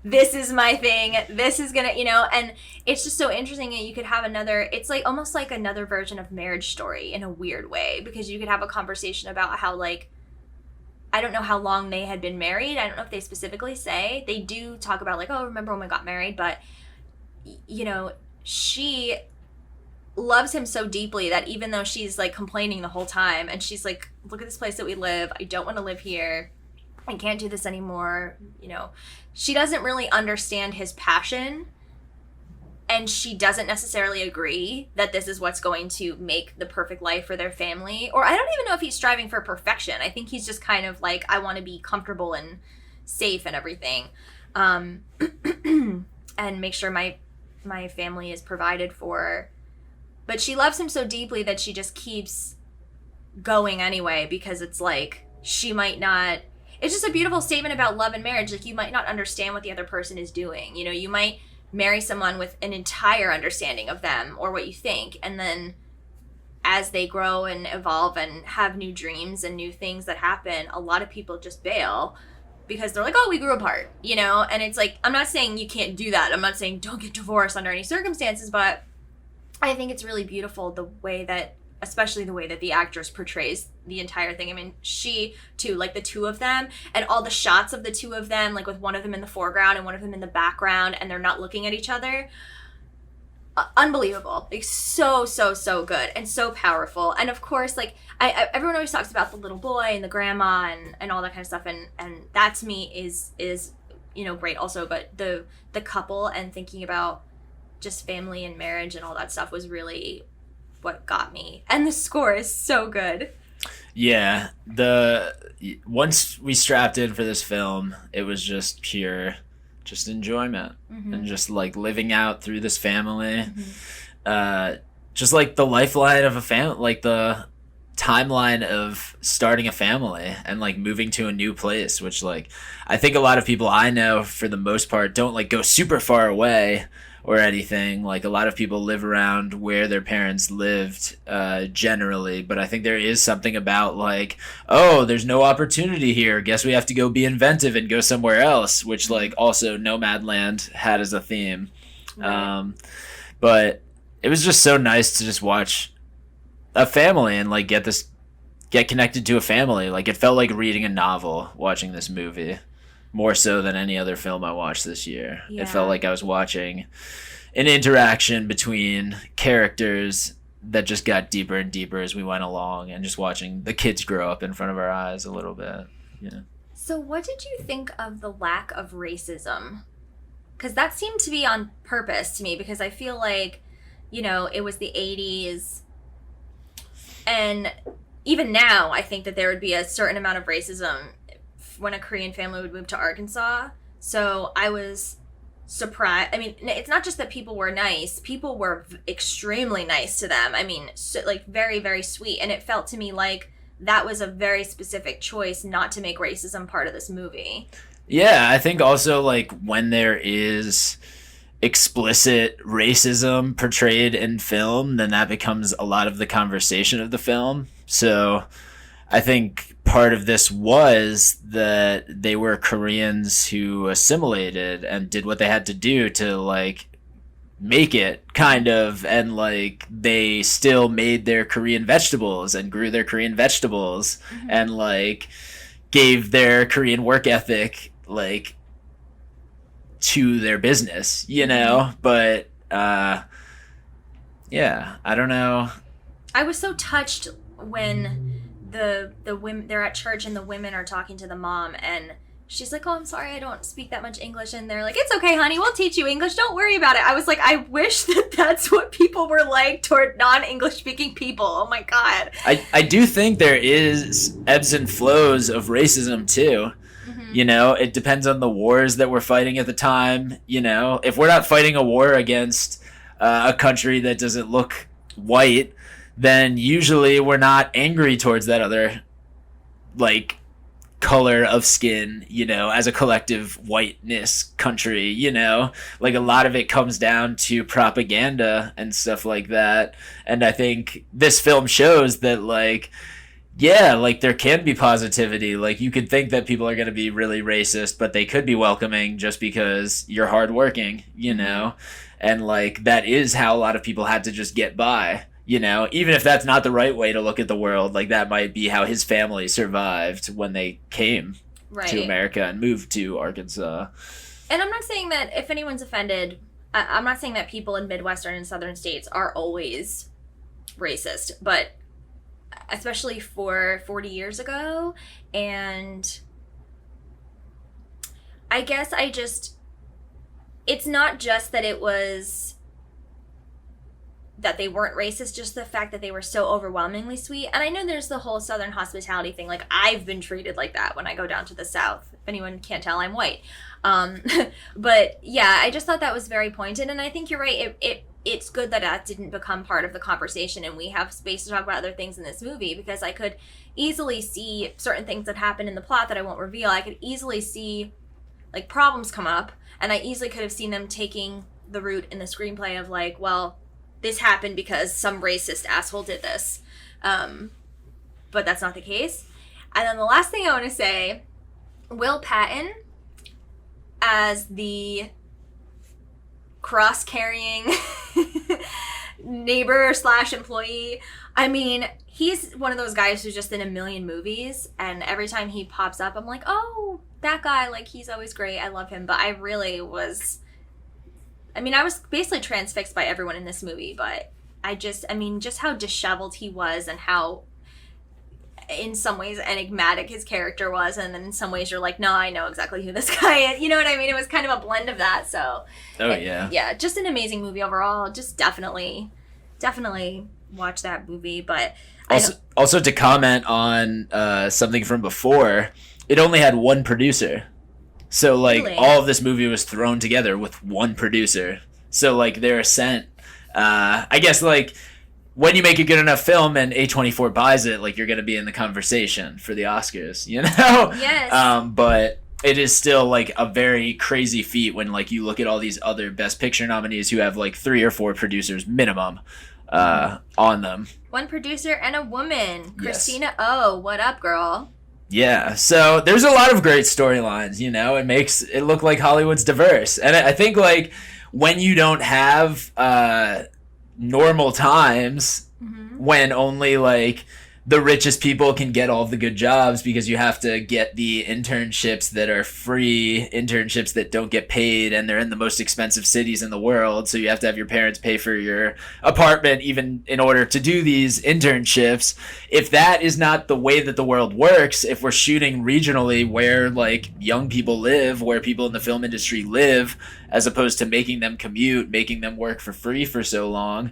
This is my thing. This is gonna, and it's just so interesting. And you could have it's like almost like another version of Marriage Story in a weird way, because you could have a conversation about how like, I don't know how long they had been married. I don't know if they specifically say. They do talk about like, oh, remember when we got married? But, she loves him so deeply that even though she's like complaining the whole time and she's like, look at this place that we live. I don't want to live here. I can't do this anymore. She doesn't really understand his passion, and she doesn't necessarily agree that this is what's going to make the perfect life for their family. Or I don't even know if he's striving for perfection. I think he's just kind of like, I want to be comfortable and safe and everything. And make sure my family is provided for. But she loves him so deeply that she just keeps going anyway, because it's like she might not. It's just a beautiful statement about love and marriage. Like, you might not understand what the other person is doing. You might marry someone with an entire understanding of them or what you think, and then as they grow and evolve and have new dreams and new things that happen, a lot of people just bail because they're like, oh, we grew apart, and it's like, I'm not saying you can't do that. I'm not saying don't get divorced under any circumstances, but I think it's really beautiful especially the way that the actress portrays the entire thing. I mean, she too, like the two of them and all the shots of the two of them, like with one of them in the foreground and one of them in the background, and they're not looking at each other. Unbelievable. Like so good and so powerful. And of course, like everyone always talks about the little boy and the grandma and all that kind of stuff. And that to me is great also. But the couple and thinking about just family and marriage and all that stuff was really what got me. And the score is so good. Yeah, once we strapped in for this film, it was just pure enjoyment and just like living out through this family. Just like the lifeline of a family, like timeline of starting a family and like moving to a new place, which like I think a lot of people I know for the most part don't like go super far away or anything. Like a lot of people live around where their parents lived generally, but I think there is something about like, oh, there's no opportunity here, guess we have to go be inventive and go somewhere else, which like also Nomadland had as a theme. Right. But it was just so nice to just watch a family and like get connected to a family. Like it felt like reading a novel watching this movie, more so than any other film I watched this year. Yeah. It felt like I was watching an interaction between characters that just got deeper and deeper as we went along, and just watching the kids grow up in front of our eyes a little bit. Yeah. So what did you think of the lack of racism? Because that seemed to be on purpose to me, because I feel like, you know, it was the 80s. And even now, I think that there would be a certain amount of racism when a Korean family would move to Arkansas. So I was surprised. I mean, it's not just that people were nice. People were extremely nice to them. I mean, so, like, very, very sweet. And it felt to me like that was a very specific choice not to make racism part of this movie. Yeah, I think also, like, when there is explicit racism portrayed in film, then that becomes a lot of the conversation of the film. So I think part of this was that they were Koreans who assimilated and did what they had to do to like make it, kind of, and like they still made their Korean vegetables and grew their Korean vegetables, mm-hmm. and like gave their Korean work ethic like to their business, you know. But yeah, I don't know. I was so touched when the women, they're at church and the women are talking to the mom, and she's like, oh, I'm sorry, I don't speak that much English, and they're like, it's okay, honey, we'll teach you English, don't worry about it. I was like, I wish that that's what people were like toward non-English speaking people. Oh my god. I do think there is ebbs and flows of racism too. You know, it depends on the wars that we're fighting at the time. You know, if we're not fighting a war against a country that doesn't look white, then usually we're not angry towards that other, like, color of skin, you know, as a collective whiteness country, you know. Like, a lot of it comes down to propaganda and stuff like that. And I think this film shows that, like, yeah, like, there can be positivity. Like, you could think that people are going to be really racist, but they could be welcoming just because you're hardworking, you know? And, like, that is how a lot of people had to just get by, you know? Even if that's not the right way to look at the world, like, that might be how his family survived when they came to America and moved to Arkansas. And I'm not saying that if anyone's offended, I'm not saying that people in Midwestern and Southern states are always racist, but especially for 40 years ago. And I guess it's not just that it was that they weren't racist, just the fact that they were so overwhelmingly sweet. And I know there's the whole Southern hospitality thing. Like, I've been treated like that when I go down to the South. If anyone can't tell, I'm white. But yeah, I just thought that was very pointed. And I think you're right. It's good that that didn't become part of the conversation and we have space to talk about other things in this movie, because I could easily see certain things that happen in the plot that I won't reveal. I could easily see, like, problems come up, and I easily could have seen them taking the route in the screenplay of, like, well, this happened because some racist asshole did this. But that's not the case. And then the last thing I want to say, Will Patton as the cross-carrying neighbor / employee. I mean, he's one of those guys who's just in a million movies, and every time he pops up, I'm like, oh, that guy, like, he's always great. I love him. But I really was, I mean, I was basically transfixed by everyone in this movie, but just how disheveled he was, and how in some ways enigmatic his character was, and then in some ways you're like, no, I know exactly who this guy is. You know what I mean? It was kind of a blend of that. So yeah, just an amazing movie overall. Just definitely watch that movie. But also to comment on something from before, it only had one producer, so like really? All of this movie was thrown together with one producer. So like their ascent, I guess, like, when you make a good enough film and A24 buys it, like, you're going to be in the conversation for the Oscars, you know? Yes. But it is still, like, a very crazy feat when, like, you look at all these other Best Picture nominees who have, like, 3 or 4 producers minimum on them. One producer and a woman. Yes. Christina Oh, what up, girl? Yeah, so there's a lot of great storylines, you know? It makes it look like Hollywood's diverse. And I think, like, when you don't have normal times, when only, like, the richest people can get all the good jobs because you have to get the internships that are free, internships that don't get paid, and they're in the most expensive cities in the world, so you have to have your parents pay for your apartment even in order to do these internships. If that is not the way that the world works, if we're shooting regionally where, like, young people live, where people in the film industry live, as opposed to making them commute, making them work for free for so long,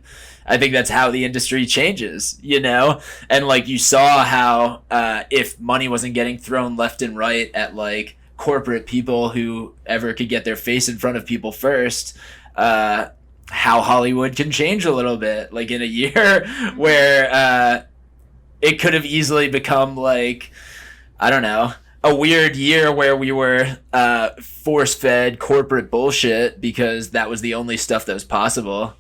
I think that's how the industry changes, you know? And, like, you saw how if money wasn't getting thrown left and right at, like, corporate people who ever could get their face in front of people first, how Hollywood can change a little bit. Like, in a year where it could have easily become, like, I don't know, a weird year where we were force-fed corporate bullshit because that was the only stuff that was possible.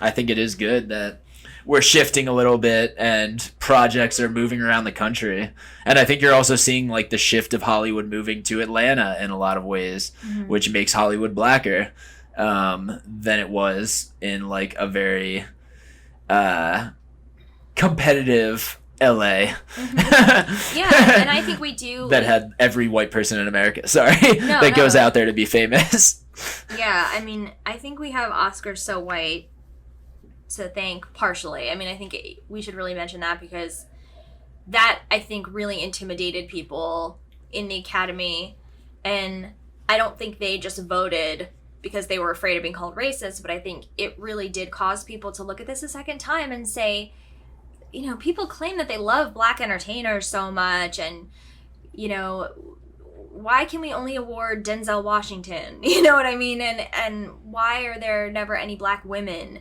I think it is good that we're shifting a little bit and projects are moving around the country. And I think you're also seeing, like, the shift of Hollywood moving to Atlanta in a lot of ways, which makes Hollywood blacker than it was in, like, a very competitive LA. Yeah, and I think we do that had every white person in America goes out there to be famous. Yeah, I mean, I think we have Oscars So White to thank partially. I mean, I think we should really mention that because that, I think, really intimidated people in the Academy, and I don't think they just voted because they were afraid of being called racist, but I think it really did cause people to look at this a second time and say, you know, people claim that they love black entertainers so much, and, you know, why can we only award Denzel Washington? You know what I mean? And why are there never any black women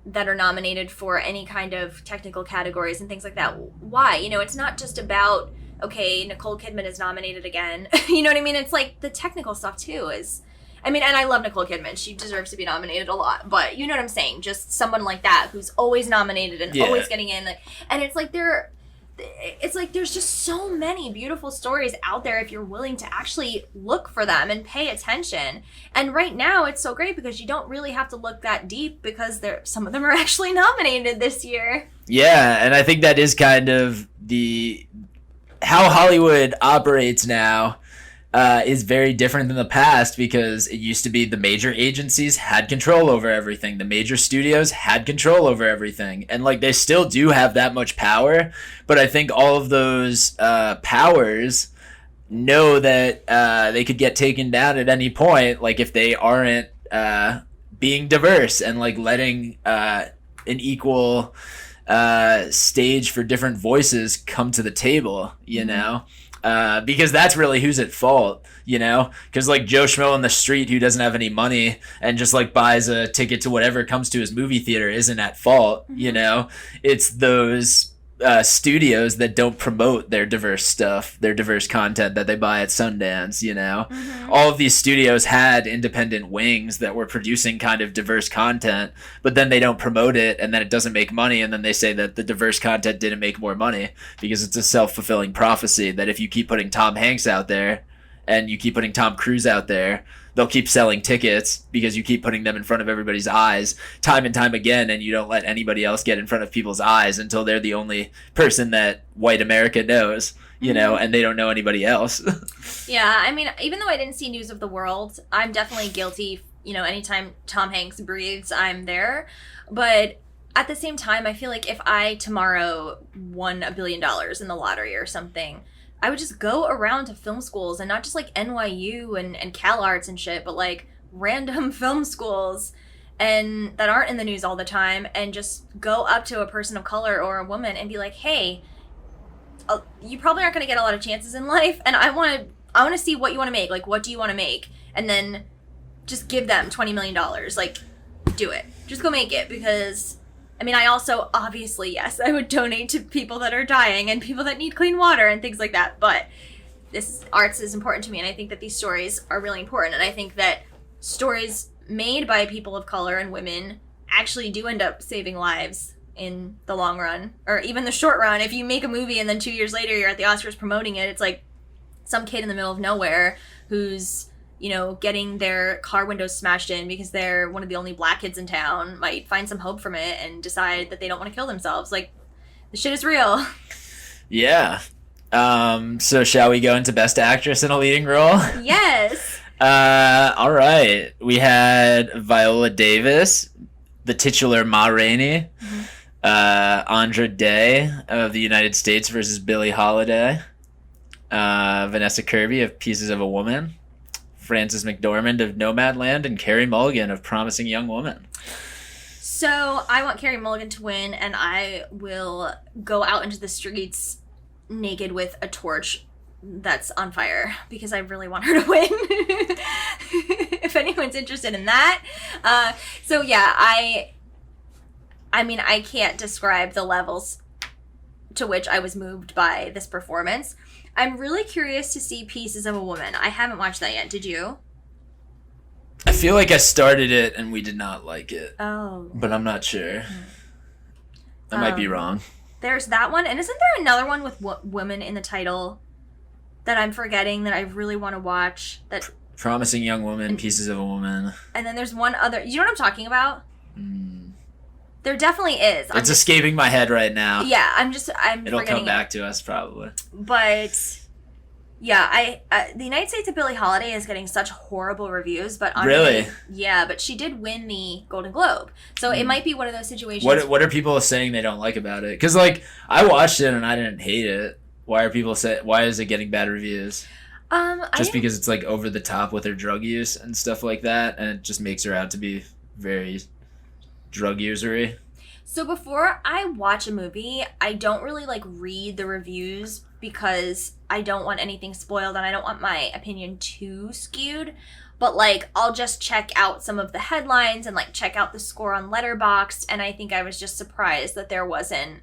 that are nominated for any kind of technical categories and things like that? Why? You know, it's not just about, okay, Nicole Kidman is nominated again. You know what I mean? It's like the technical stuff too is, I mean, and I love Nicole Kidman. She deserves to be nominated a lot. But you know what I'm saying? Just someone like that who's always nominated and always getting in. And it's like there's just so many beautiful stories out there if you're willing to actually look for them and pay attention. And right now it's so great because you don't really have to look that deep because some of them are actually nominated this year. Yeah, and I think that is kind of how Hollywood operates now. Is very different than the past because it used to be the major agencies had control over everything. The major studios had control over everything. And, like, they still do have that much power. But I think all of those powers know that they could get taken down at any point, like, if they aren't being diverse and, like, letting an equal stage for different voices come to the table, you know? Because that's really who's at fault, you know? Because, like, Joe Schmo on the street who doesn't have any money and just, like, buys a ticket to whatever comes to his movie theater isn't at fault, you know? It's those studios that don't promote their diverse stuff, their diverse content that they buy at Sundance, you know? All of these studios had independent wings that were producing kind of diverse content, but then they don't promote it, and then it doesn't make money, and then they say that the diverse content didn't make more money because it's a self-fulfilling prophecy that if you keep putting Tom Hanks out there and you keep putting Tom Cruise out there, they'll keep selling tickets because you keep putting them in front of everybody's eyes time and time again, and you don't let anybody else get in front of people's eyes until they're the only person that white America knows, you know, and they don't know anybody else. Yeah, I mean, even though I didn't see News of the World, I'm definitely guilty. You know, anytime Tom Hanks breathes, I'm there. But at the same time, I feel like if I tomorrow won $1 billion in the lottery or something, I would just go around to film schools, and not just like NYU and Cal Arts and shit, but like random film schools and that aren't in the news all the time, and just go up to a person of color or a woman and be like, hey, you probably aren't going to get a lot of chances in life, and I want to see what you want to make. Like, what do you want to make? And then just give them $20 million. Like, do it. Just go make it, because I mean, I also, obviously, yes, I would donate to people that are dying and people that need clean water and things like that. But arts is important to me, and I think that these stories are really important. And I think that stories made by people of color and women actually do end up saving lives in the long run, or even the short run. If you make a movie and then 2 years later you're at the Oscars promoting it, it's like some kid in the middle of nowhere who's, you know, getting their car windows smashed in because they're one of the only black kids in town, might find some hope from it and decide that they don't want to kill themselves. Like, the shit is real. Yeah. So shall we go into Best Actress in a Leading Role? Yes. All right. We had Viola Davis, the titular Ma Rainey, Andra Day of the United States versus Billie Holiday, Vanessa Kirby of Pieces of a Woman, Frances McDormand of Nomadland, and Carey Mulligan of Promising Young Woman. So I want Carey Mulligan to win, and I will go out into the streets naked with a torch that's on fire because I really want her to win. If anyone's interested in that. So yeah, I mean, I can't describe the levels to which I was moved by this performance. I'm really curious to see Pieces of a Woman. I haven't watched that yet. Did you? I feel like I started it and we did not like it. Oh. But I'm not sure. I might be wrong. There's that one. And isn't there another one with women in the title that I'm forgetting that I really want to watch? That Promising Young Woman, Pieces of a Woman. And then there's one other. You know what I'm talking about? There definitely is. It's escaping my head right now. Yeah, It'll come back to us probably. But yeah, the United States of Billie Holiday is getting such horrible reviews, but really, yeah, but she did win the Golden Globe, so it might be one of those situations. What are people saying they don't like about it? Because like I watched it and I didn't hate it. Why is it getting bad reviews? Just because it's like over the top with her drug use and stuff like that, and it just makes her out to be very drug usery. So before I watch a movie, I don't really like read the reviews because I don't want anything spoiled and I don't want my opinion too skewed. But like I'll just check out some of the headlines and like check out the score on Letterboxd, and I think I was just surprised that I wasn't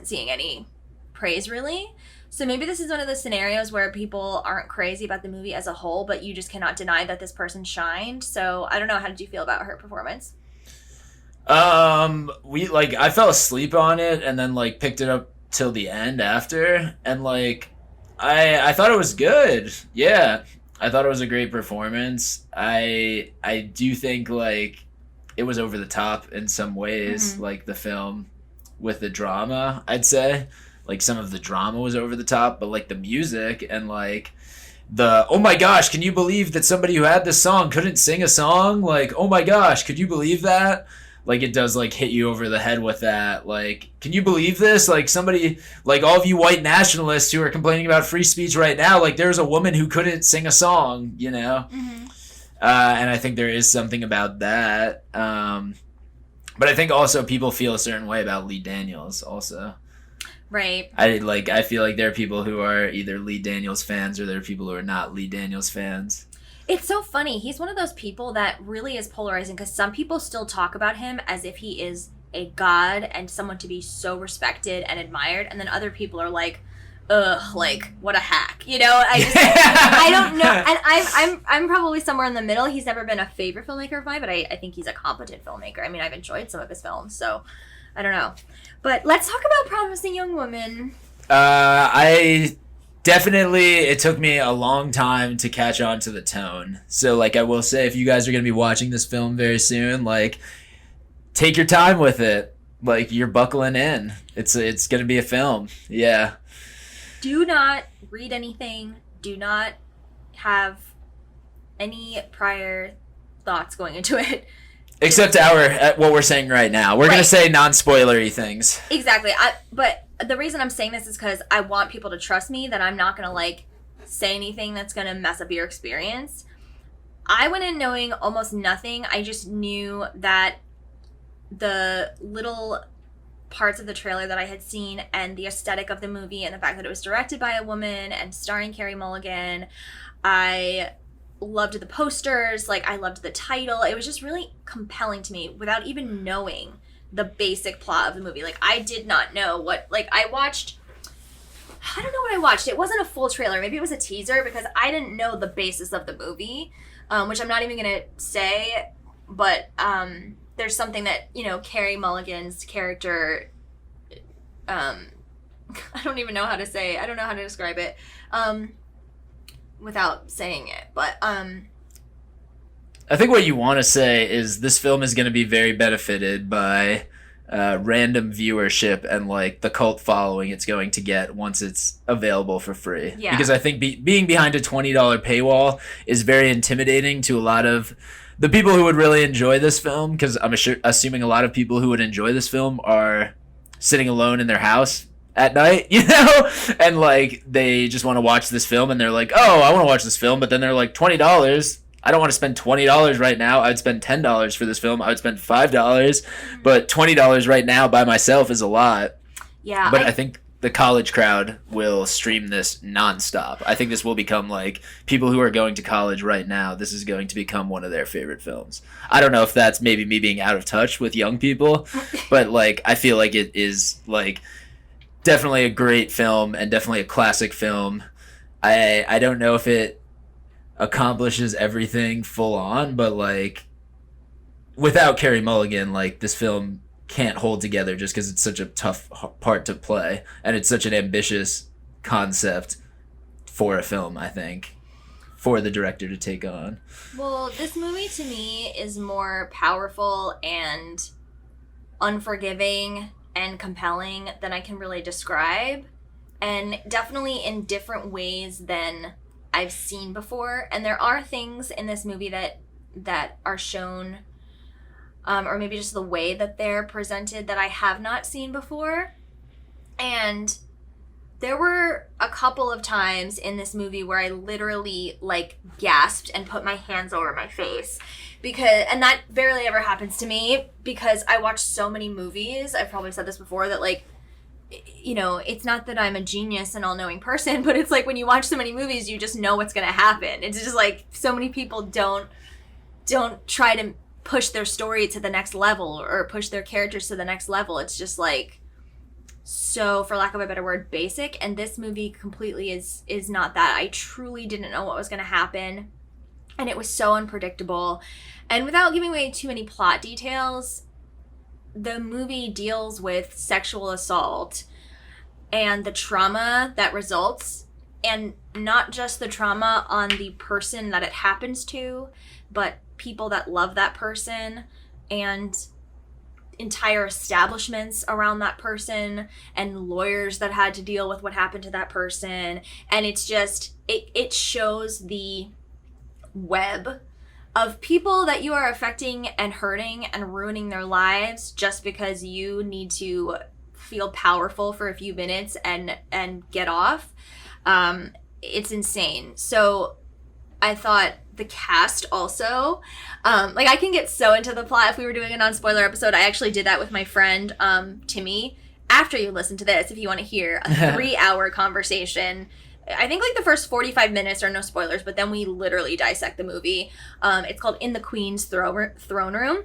seeing any praise really. So maybe this is one of those scenarios where people aren't crazy about the movie as a whole, but you just cannot deny that this person shined. So I don't know, how did you feel about her performance? I fell asleep on it and then like picked it up till the end after, and like I thought it was good. Yeah, I thought it was a great performance. I do think like it was over the top in some ways, like the film with the drama. I'd say like some of the drama was over the top, but like the music and like the oh my gosh, can you believe that somebody who had this song couldn't sing a song? Like, oh my gosh, could you believe that? Like, it does, like, hit you over the head with that. Like, can you believe this? Like, somebody, like, all of you white nationalists who are complaining about free speech right now, like, there's a woman who couldn't sing a song, you know? And I think there is something about that. But I think also people feel a certain way about Lee Daniels also. Right. I feel like there are people who are either Lee Daniels fans or there are people who are not Lee Daniels fans. It's so funny. He's one of those people that really is polarizing because some people still talk about him as if he is a god and someone to be so respected and admired, and then other people are like, ugh, like what a hack, you know? I don't know, and I'm probably somewhere in the middle. He's never been a favorite filmmaker of mine, but I think he's a competent filmmaker. I mean, I've enjoyed some of his films, so I don't know. But let's talk about Promising Young Woman. Definitely, it took me a long time to catch on to the tone. So, like, I will say, if you guys are going to be watching this film very soon, like, take your time with it. Like, you're buckling in. It's going to be a film. Yeah. Do not read anything. Do not have any prior thoughts going into it. Except what we're saying right now. We're going to say non-spoilery things. Exactly. But the reason I'm saying this is because I want people to trust me that I'm not going to, like, say anything that's going to mess up your experience. I went in knowing almost nothing. I just knew that the little parts of the trailer that I had seen and the aesthetic of the movie and the fact that it was directed by a woman and starring Carey Mulligan, I loved the posters. Like, I loved the title. It was just really compelling to me without even knowing the basic plot of the movie. Like, I did not know what, like, I don't know what I watched. It wasn't a full trailer. Maybe it was a teaser because I didn't know the basis of the movie, which I'm not even going to say, but there's something that, you know, Carey Mulligan's character, I don't even know how to say, I don't know how to describe it without saying it, but I think what you want to say is this film is going to be very benefited by random viewership and like the cult following it's going to get once it's available for free. Yeah. Because I think being behind a $20 paywall is very intimidating to a lot of the people who would really enjoy this film, because I'm assuming a lot of people who would enjoy this film are sitting alone in their house at night, you know, and like they just want to watch this film and they're like, oh, I want to watch this film, but then they're like, $20. I don't want to spend $20 right now. I would spend $10 for this film. I would spend $5, but $20 right now by myself is a lot. Yeah. But I think the college crowd will stream this nonstop. I think this will become like people who are going to college right now. This is going to become one of their favorite films. I don't know if that's maybe me being out of touch with young people, but like I feel like it is like definitely a great film and definitely a classic film. I don't know if it accomplishes everything full on, but like without Carey Mulligan, like this film can't hold together just because it's such a tough part to play and it's such an ambitious concept for a film, I think, for the director to take on. Well, this movie to me is more powerful and unforgiving and compelling than I can really describe, and definitely in different ways than I've seen before. And there are things in this movie that are shown, or maybe just the way that they're presented, that I have not seen before. And there were a couple of times in this movie where I literally like gasped and put my hands over my face, and that barely ever happens to me because I watch so many movies. I've probably said this before, that like, you know, it's not that I'm a genius and all-knowing person, but it's like when you watch so many movies, you just know what's going to happen. It's just like so many people don't try to push their story to the next level or push their characters to the next level. It's just like, so for lack of a better word, basic. And this movie completely is not that. I truly didn't know what was going to happen, and it was so unpredictable. And without giving away too many plot details, the movie deals with sexual assault and the trauma that results, and not just the trauma on the person that it happens to, but people that love that person and entire establishments around that person and lawyers that had to deal with what happened to that person. And it's just, it shows the web of people that you are affecting and hurting and ruining their lives just because you need to feel powerful for a few minutes and get off. It's insane. So I thought the cast also, like I can get so into the plot if we were doing a non-spoiler episode. I actually did that with my friend Timmy. After you listen to this, if you want to hear a 3-hour conversation, I think like the first 45 minutes are no spoilers, but then we literally dissect the movie. It's called In the Queen's Throne Room.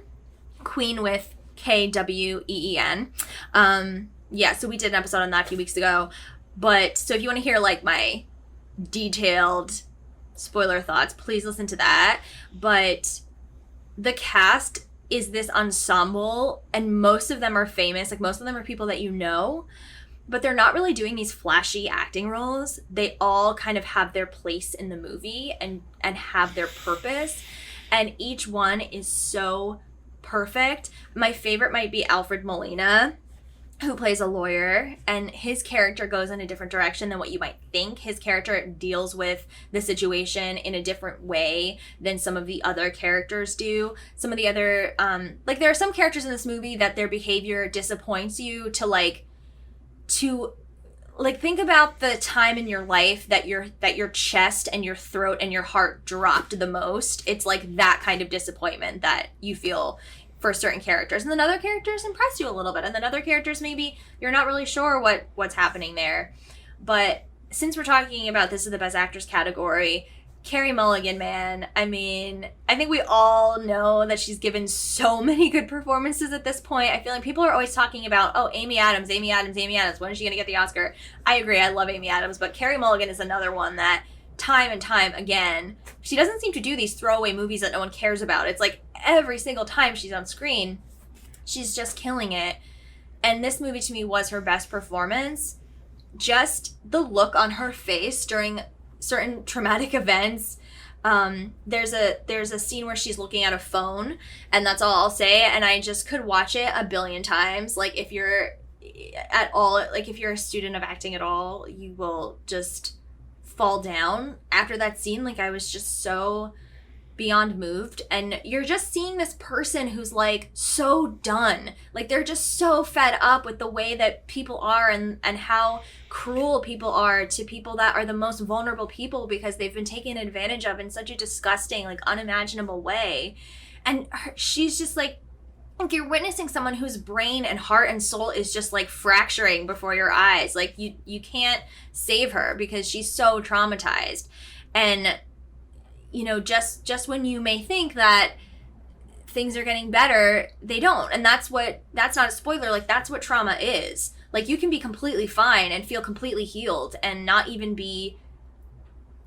Queen with Kween. Yeah, so we did an episode on that a few weeks ago. But so if you want to hear like my detailed spoiler thoughts, please listen to that. But the cast is this ensemble, and most of them are famous. Like most of them are people that you know. But they're not really doing these flashy acting roles. They all kind of have their place in the movie and have their purpose. And each one is so perfect. My favorite might be Alfred Molina, who plays a lawyer. And his character goes in a different direction than what you might think. His character deals with the situation in a different way than some of the other characters do. Some of the other, like there are some characters in this movie that their behavior disappoints you to think about the time in your life that your chest and your throat and your heart dropped the most. It's like that kind of disappointment that you feel for certain characters. And then other characters impress you a little bit. And then other characters, maybe you're not really sure what's happening there. But since we're talking about this is the Best Actress category, Carey Mulligan, man. I mean, I think we all know that she's given so many good performances at this point. I feel like people are always talking about, oh, Amy Adams. When is she going to get the Oscar? I agree. I love Amy Adams. But Carey Mulligan is another one that time and time again, she doesn't seem to do these throwaway movies that no one cares about. It's like every single time she's on screen, she's just killing it. And this movie to me was her best performance. Just the look on her face during certain traumatic events. There's a scene where she's looking at a phone, and that's all I'll say, and I just could watch it a billion times. Like, if you're a student of acting at all, you will just fall down after that scene. Like, I was just so beyond moved, and you're just seeing this person who's like so done, like they're just so fed up with the way that people are and how cruel people are to people that are the most vulnerable people, because they've been taken advantage of in such a disgusting, like unimaginable way. And she's just like you're witnessing someone whose brain and heart and soul is just like fracturing before your eyes. Like you can't save her because she's so traumatized. And you know, just when you may think that things are getting better, they don't. And that's not a spoiler, like that's what trauma is. Like, you can be completely fine and feel completely healed and not even be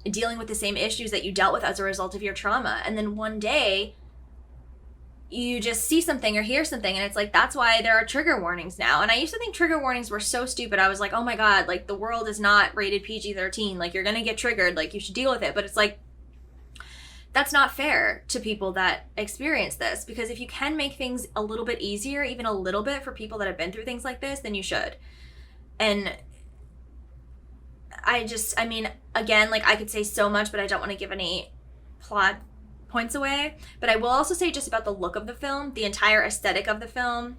dealing with the same issues that you dealt with as a result of your trauma. And then one day you just see something or hear something, and it's like, that's why there are trigger warnings now. And I used to think trigger warnings were so stupid. I was like, oh my God, like the world is not rated PG-13. Like, you're going to get triggered. Like, you should deal with it. But it's like, that's not fair to people that experience this, because if you can make things a little bit easier, even a little bit, for people that have been through things like this, then you should. And I mean, again, like I could say so much, but I don't want to give any plot points away. But I will also say just about the look of the film, the entire aesthetic of the film.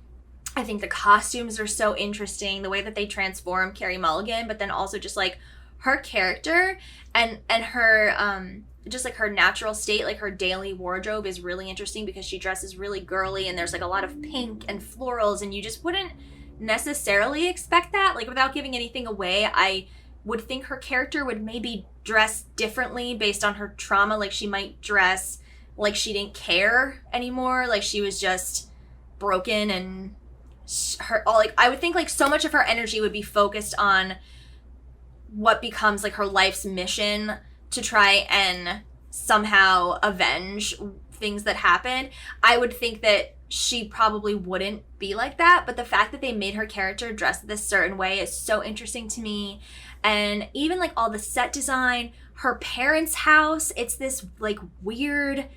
I think the costumes are so interesting, the way that they transform Carey Mulligan, but then also just like her character and her just like her natural state, like her daily wardrobe is really interesting because she dresses really girly, and there's like a lot of pink and florals, and you just wouldn't necessarily expect that. Like, without giving anything away, I would think her character would maybe dress differently based on her trauma. Like, she might dress like she didn't care anymore, like she was just broken, and I would think like so much of her energy would be focused on what becomes like her life's mission to try and somehow avenge things that happened. I would think that she probably wouldn't be like that, but the fact that they made her character dress this certain way is so interesting to me. And even like all the set design, her parents' house, it's this like weird,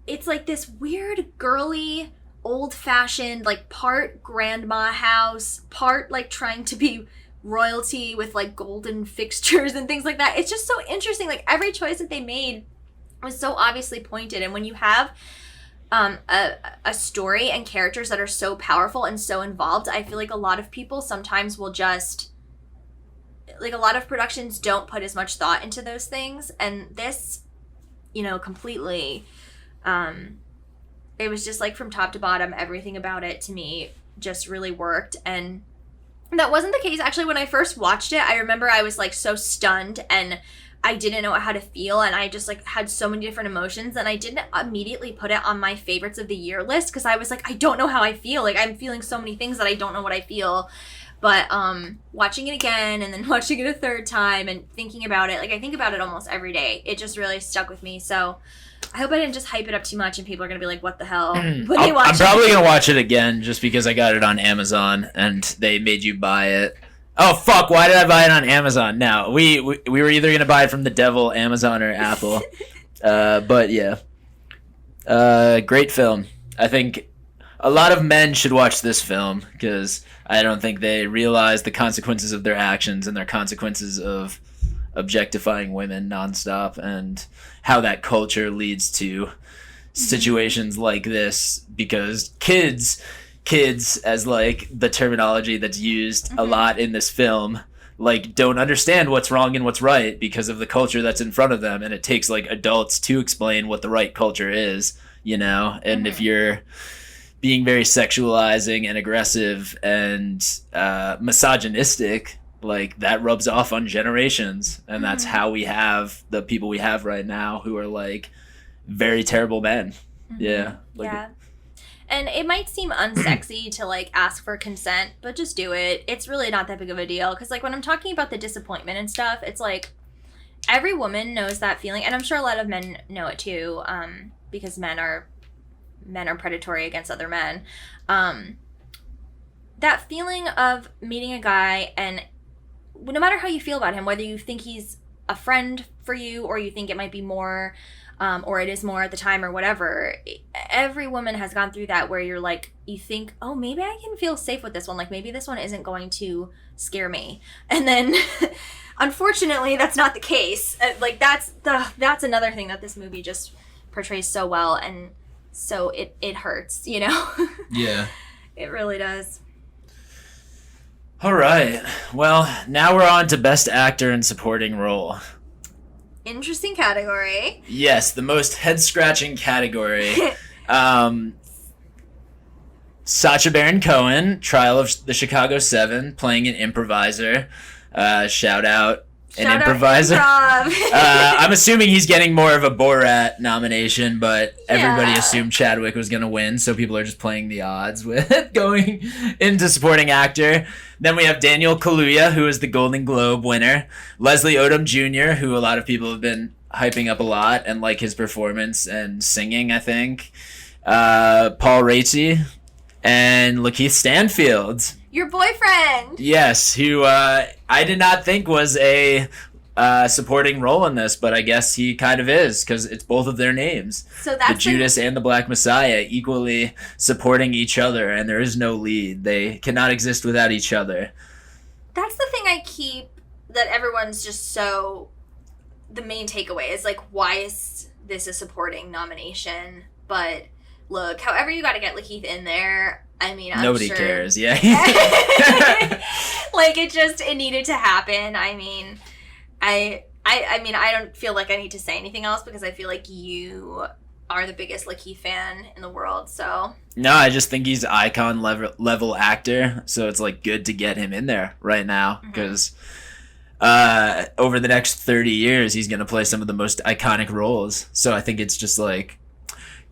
it's like this weird girly, old-fashioned, like part grandma house, part like trying to be royalty with like golden fixtures and things like that. It's just so interesting. Like, every choice that they made was so obviously pointed. And when you have a story and characters that are so powerful and so involved, I feel like a lot of people sometimes will just, like, a lot of productions don't put as much thought into those things. And this, you know, completely, it was just like from top to bottom, everything about it to me just really worked. And that wasn't the case actually when I first watched it. I remember I was like so stunned and I didn't know how to feel, and I just like had so many different emotions, and I didn't immediately put it on my favorites of the year list because I was like, I don't know how I feel. Like, I'm feeling so many things that I don't know what I feel. But watching it again and then watching it a third time and thinking about it, like I think about it almost every day. It just really stuck with me. So I hope I didn't just hype it up too much and people are going to be like, what the hell? When they watch I'm probably going to watch it again just because I got it on Amazon and they made you buy it. Oh, fuck, why did I buy it on Amazon? No, we were either going to buy it from the devil, Amazon, or Apple. But yeah. Great film. I think a lot of men should watch this film because I don't think they realize the consequences of their actions and their consequences of objectifying women nonstop and how that culture leads to situations like this, because kids as like the terminology that's used a lot in this film, like, don't understand what's wrong and what's right because of the culture that's in front of them, and it takes like adults to explain what the right culture is, you know. And if you're being very sexualizing and aggressive and misogynistic like that rubs off on generations, and that's how we have the people we have right now who are like very terrible men. Yeah. Like, yeah. And it might seem unsexy to, like, ask for consent, but just do it. It's really not that big of a deal. Because, like, when I'm talking about the disappointment and stuff, it's like every woman knows that feeling. And I'm sure a lot of men know it, too, because men are predatory against other men. That feeling of meeting a guy, and no matter how you feel about him, whether you think he's a friend for you or you think it might be more... or it is more at the time or whatever, every woman has gone through that where you're like, you think, oh, maybe I can feel safe with this one. Like, maybe this one isn't going to scare me. And then, unfortunately, that's not the case. Like, that's another thing that this movie just portrays so well. And so it hurts, you know? Yeah. It really does. All right. Well, now we're on to Best Actor in Supporting Role. Interesting category. Yes, the most head-scratching category. Sacha Baron Cohen, Trial of the Chicago 7, playing an improviser. Shout out an improviser. I'm assuming he's getting more of a Borat nomination, but everybody assumed Chadwick was going to win, so people are just playing the odds with going into supporting actor. Then we have Daniel Kaluuya, who is the Golden Globe winner. Leslie Odom Jr., who a lot of people have been hyping up a lot and like his performance and singing, I think. Paul Raci and Lakeith Stanfield. Your boyfriend! Yes, who I did not think was a supporting role in this, but I guess he kind of is, because it's both of their names. So that's the Judas and the Black Messiah equally supporting each other, and there is no lead. They cannot exist without each other. That's the thing that everyone's just so... The main takeaway is, like, why is this a supporting nomination? But, look, however you gotta get Lakeith in there... I mean, nobody cares. Yeah. Like, it needed to happen. I mean, I mean, I don't feel like I need to say anything else because I feel like you are the biggest Lakeith fan in the world. So no, I just think he's icon level actor. So it's like good to get him in there right now because over the next 30 years he's gonna play some of the most iconic roles. So I think it's just like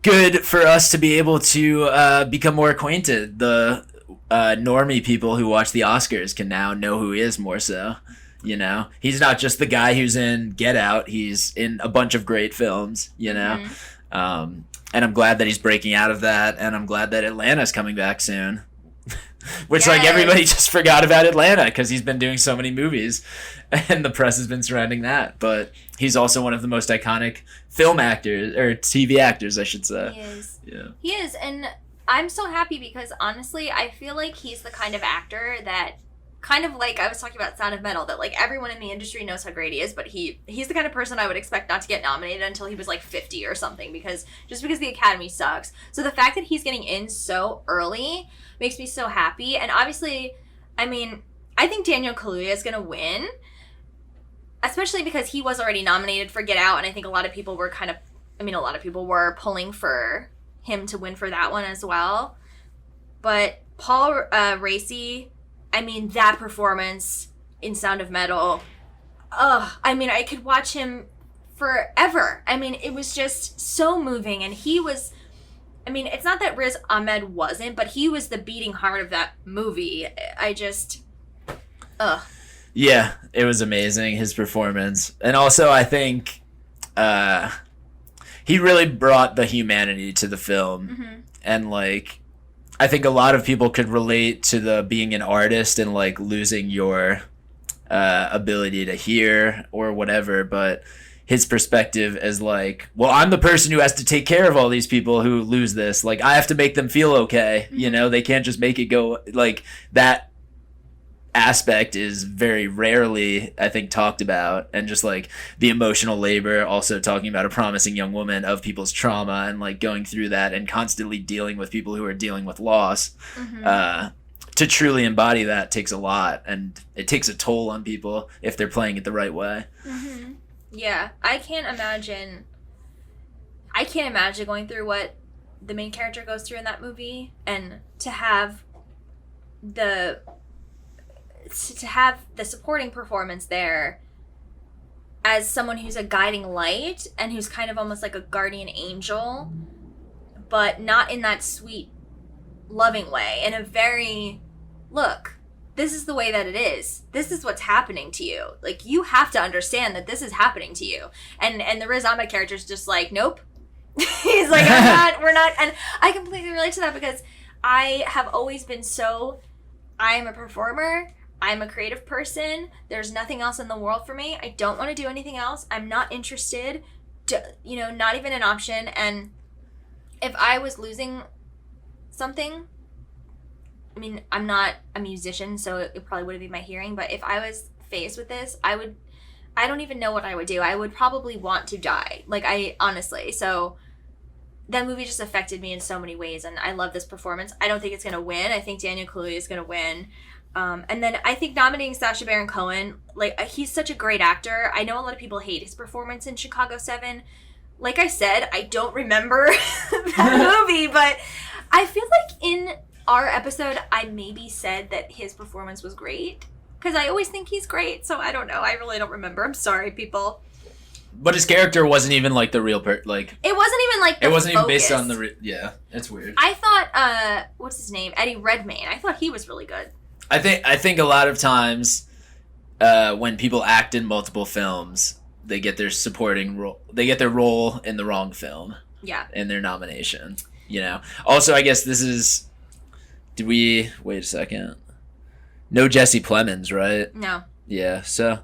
good for us to be able to become more acquainted. The normie people who watch the Oscars can now know who he is more so. You know, he's not just the guy who's in Get Out. He's in a bunch of great films, you know. And I'm glad that he's breaking out of that. And I'm glad that Atlanta's coming back soon. Which, like, everybody just forgot about Atlanta because he's been doing so many movies. And the press has been surrounding that. But he's also one of the most iconic film actors, or TV actors, I should say. He is. Yeah. He is. And I'm so happy because, honestly, I feel like he's the kind of actor that... kind of like I was talking about Sound of Metal, that like everyone in the industry knows how great he is, but he's the kind of person I would expect not to get nominated until he was like 50 or something, because the Academy sucks. So the fact that he's getting in so early makes me so happy. And obviously, I mean, I think Daniel Kaluuya is going to win, especially because he was already nominated for Get Out, and I think a lot of people were pulling for him to win for that one as well. But Paul Raci, I mean, that performance in Sound of Metal, I mean, I could watch him forever. I mean, it was just so moving, and he was, I mean, it's not that Riz Ahmed wasn't, but he was the beating heart of that movie. Yeah, it was amazing, his performance. And also, I think he really brought the humanity to the film. And, like... I think a lot of people could relate to the being an artist and like losing your ability to hear or whatever, but his perspective is like, well, I'm the person who has to take care of all these people who lose this. Like, I have to make them feel okay. You know, they can't just make it go like that. Aspect is very rarely, I think, talked about, and just like the emotional labor, also talking about a promising young woman of people's trauma and like going through that and constantly dealing with people who are dealing with loss. To truly embody that takes a lot, and it takes a toll on people if they're playing it the right way. Yeah, I can't imagine going through what the main character goes through in that movie, and to have to have the supporting performance there as someone who's a guiding light and who's kind of almost like a guardian angel, but not in that sweet, loving way. In a very, look, this is the way that it is. This is what's happening to you. Like, you have to understand that this is happening to you. And the Riz Ahmed character's just like, nope. He's like, we're not. And I completely relate to that because I have always been I am a performer. I'm a creative person. There's nothing else in the world for me. I don't want to do anything else. I'm not interested. Not even an option. And if I was losing something, I mean, I'm not a musician, so it probably wouldn't be my hearing, but if I was faced with this, I don't even know what I would do. I would probably want to die. Like, honestly. So that movie just affected me in so many ways, and I love this performance. I don't think it's going to win. I think Daniel Kaluuya is going to win. And then I think nominating Sasha Baron Cohen, like, he's such a great actor. I know a lot of people hate his performance in Chicago 7. Like I said, I don't remember that movie, but I feel like in our episode, I maybe said that his performance was great. Because I always think he's great, so I don't know. I really don't remember. I'm sorry, people. But his character wasn't even like the real It wasn't even like the It wasn't focus. even based on the yeah, it's weird. I thought what's his name? Eddie Redmayne. I thought he was really good. I think a lot of times when people act in multiple films, they get their supporting role. They get their role in the wrong film. Yeah. In their nomination, Also, I guess this is. Did we wait a second? No Jesse Plemons, right? No. Yeah, so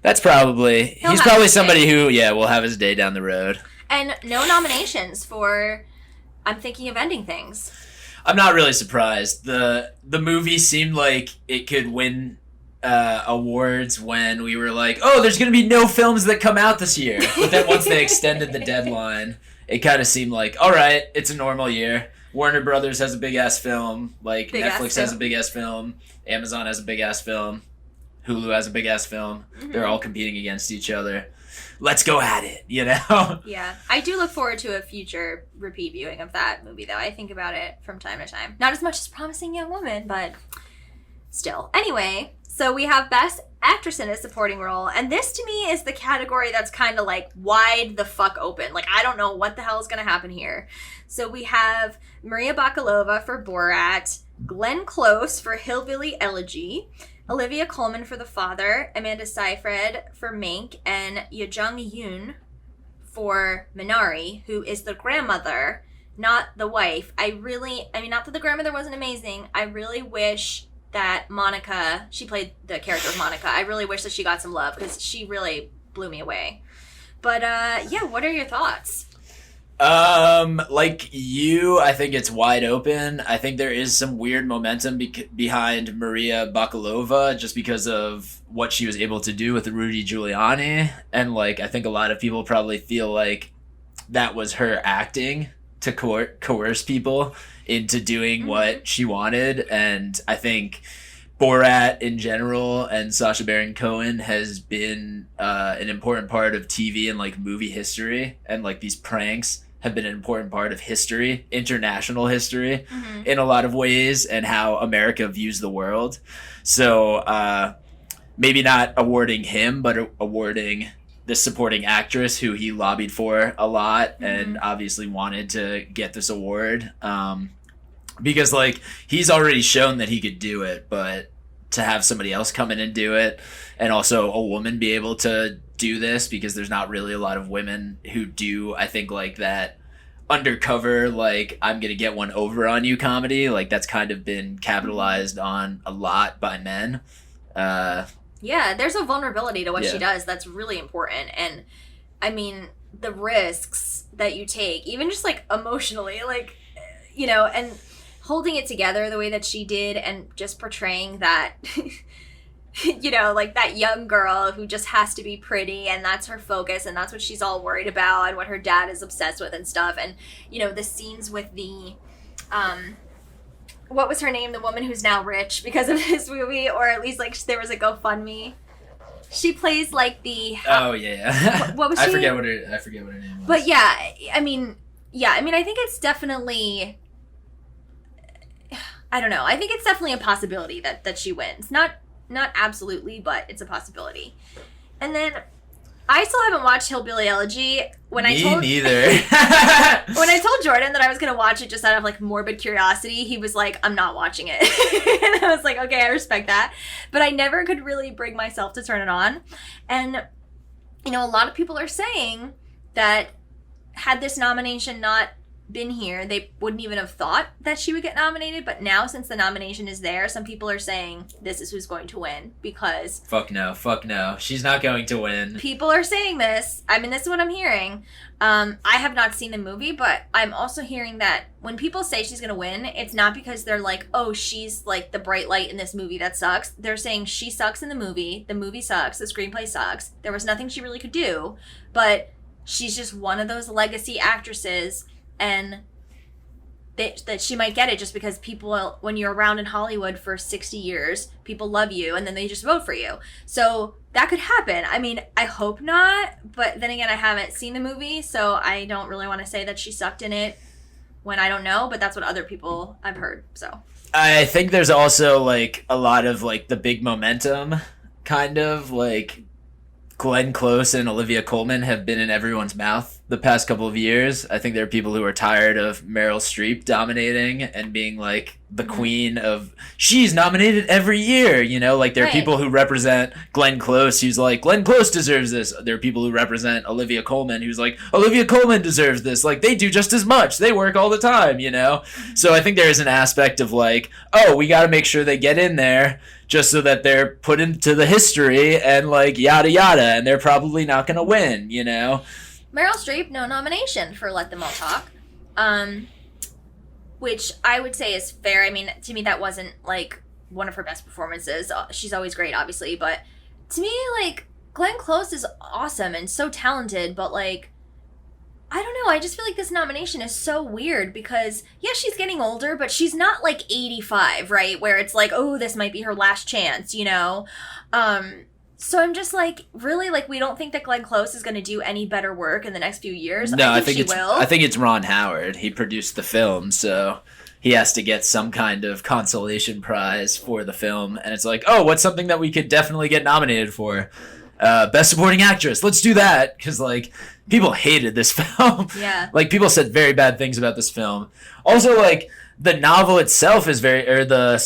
that's probably he's probably somebody who will have his day down the road. And no nominations for I'm Thinking of Ending Things. I'm not really surprised. The movie seemed like it could win awards when we were like, oh, there's going to be no films that come out this year. But then once they extended the deadline, it kind of seemed like, all right, it's a normal year. Warner Brothers has a big-ass film. Like, Netflix has a big-ass film. Amazon has a big-ass film. Hulu has a big-ass film. Mm-hmm. They're all competing against each other. Let's go at it, Yeah. I do look forward to a future repeat viewing of that movie, though. I think about it from time to time. Not as much as Promising Young Woman, but still. Anyway, so we have Best Actress in a Supporting Role, and this, to me, is the category that's kind of, like, wide the fuck open. Like, I don't know what the hell is going to happen here. So we have Maria Bakalova for Borat, Glenn Close for Hillbilly Elegy, Olivia Colman for The Father, Amanda Seyfried for Mank, and Yejung Yoon for Minari, who is the grandmother, not the wife. Not that the grandmother wasn't amazing. I really wish that Monica, she played the character of Monica. I really wish that she got some love because she really blew me away. But, what are your thoughts? Like you, I think it's wide open. I think there is some weird momentum behind Maria Bakalova just because of what she was able to do with Rudy Giuliani. And, like, I think a lot of people probably feel like that was her acting to coerce people into doing what she wanted. And I think Borat in general and Sasha Baron Cohen has been an important part of TV and, like, movie history. And, like, these pranks have been an important part of history, international history, in a lot of ways, and how America views the world. So maybe not awarding him, but awarding the supporting actress who he lobbied for a lot and obviously wanted to get this award. Because, like, he's already shown that he could do it, but to have somebody else come in and do it, and also a woman be able to do this, because there's not really a lot of women who do, I think, like, that undercover, like, I'm gonna get one over on you comedy. Like, that's kind of been capitalized on a lot by men. There's a vulnerability to what she does that's really important. And, I mean, the risks that you take, even just, like, emotionally, like, and holding it together the way that she did, and just portraying that like that young girl who just has to be pretty, and that's her focus, and that's what she's all worried about, and what her dad is obsessed with and stuff. And, the scenes with the, what was her name? The woman who's now rich because of this movie, or at least, like, there was a GoFundMe. She plays, like, the... What was she? I forget what her name was. But, I think it's definitely... I don't know. I think it's definitely a possibility that she wins. Not not absolutely, but it's a possibility. And then I still haven't watched Hillbilly Elegy. Me neither. When I told Jordan that I was going to watch it just out of like morbid curiosity, he was like, I'm not watching it. And I was like, okay, I respect that. But I never could really bring myself to turn it on. And, you know, a lot of people are saying that had this nomination not been here, they wouldn't even have thought that she would get nominated. But now, since the nomination is there, some people are saying this is who's going to win because fuck no, she's not going to win. People are saying this. I mean, this is what I'm hearing. I have not seen the movie, but I'm also hearing that when people say she's going to win, it's not because they're like, oh, she's like the bright light in this movie that sucks. They're saying she sucks in the movie sucks, the screenplay sucks, there was nothing she really could do, but she's just one of those legacy actresses, and that she might get it just because people, when you're around in Hollywood for 60 years, people love you and then they just vote for you. So that could happen. I mean, I hope not, but then again, I haven't seen the movie, so I don't really want to say that she sucked in it when I don't know, but that's what other people I've heard, so. I think there's also, like, a lot of, like, the big momentum, kind of, like, Glenn Close and Olivia Colman have been in everyone's mouth the past couple of years. I think there are people who are tired of Meryl Streep dominating and being like the queen of, she's nominated every year, you know, like there are people who represent Glenn Close who's like, Glenn Close deserves this. There are people who represent Olivia Colman who's like, Olivia Colman deserves this. Like they do just as much. They work all the time, you know? So I think there is an aspect of like, oh, we got to make sure they get in there just so that they're put into the history and like yada yada, and they're probably not going to win, you know? Meryl Streep, no nomination for Let Them All Talk, which I would say is fair. I mean, to me, that wasn't like one of her best performances. She's always great, obviously, but to me, like, Glenn Close is awesome and so talented, but like, I don't know, I just feel like this nomination is so weird because, yeah, she's getting older, but she's not like 85, right? Where it's like, oh, this might be her last chance, you know? So I'm just like, really, like, we don't think that Glenn Close is going to do any better work in the next few years? No, I think she will. I think it's Ron Howard. He produced the film, so he has to get some kind of consolation prize for the film. And it's like, oh, what's something that we could definitely get nominated for? Best Supporting Actress. Let's do that. Because, like, people hated this film. Yeah. Like, people said very bad things about this film. Also, like, the novel itself is very, or the...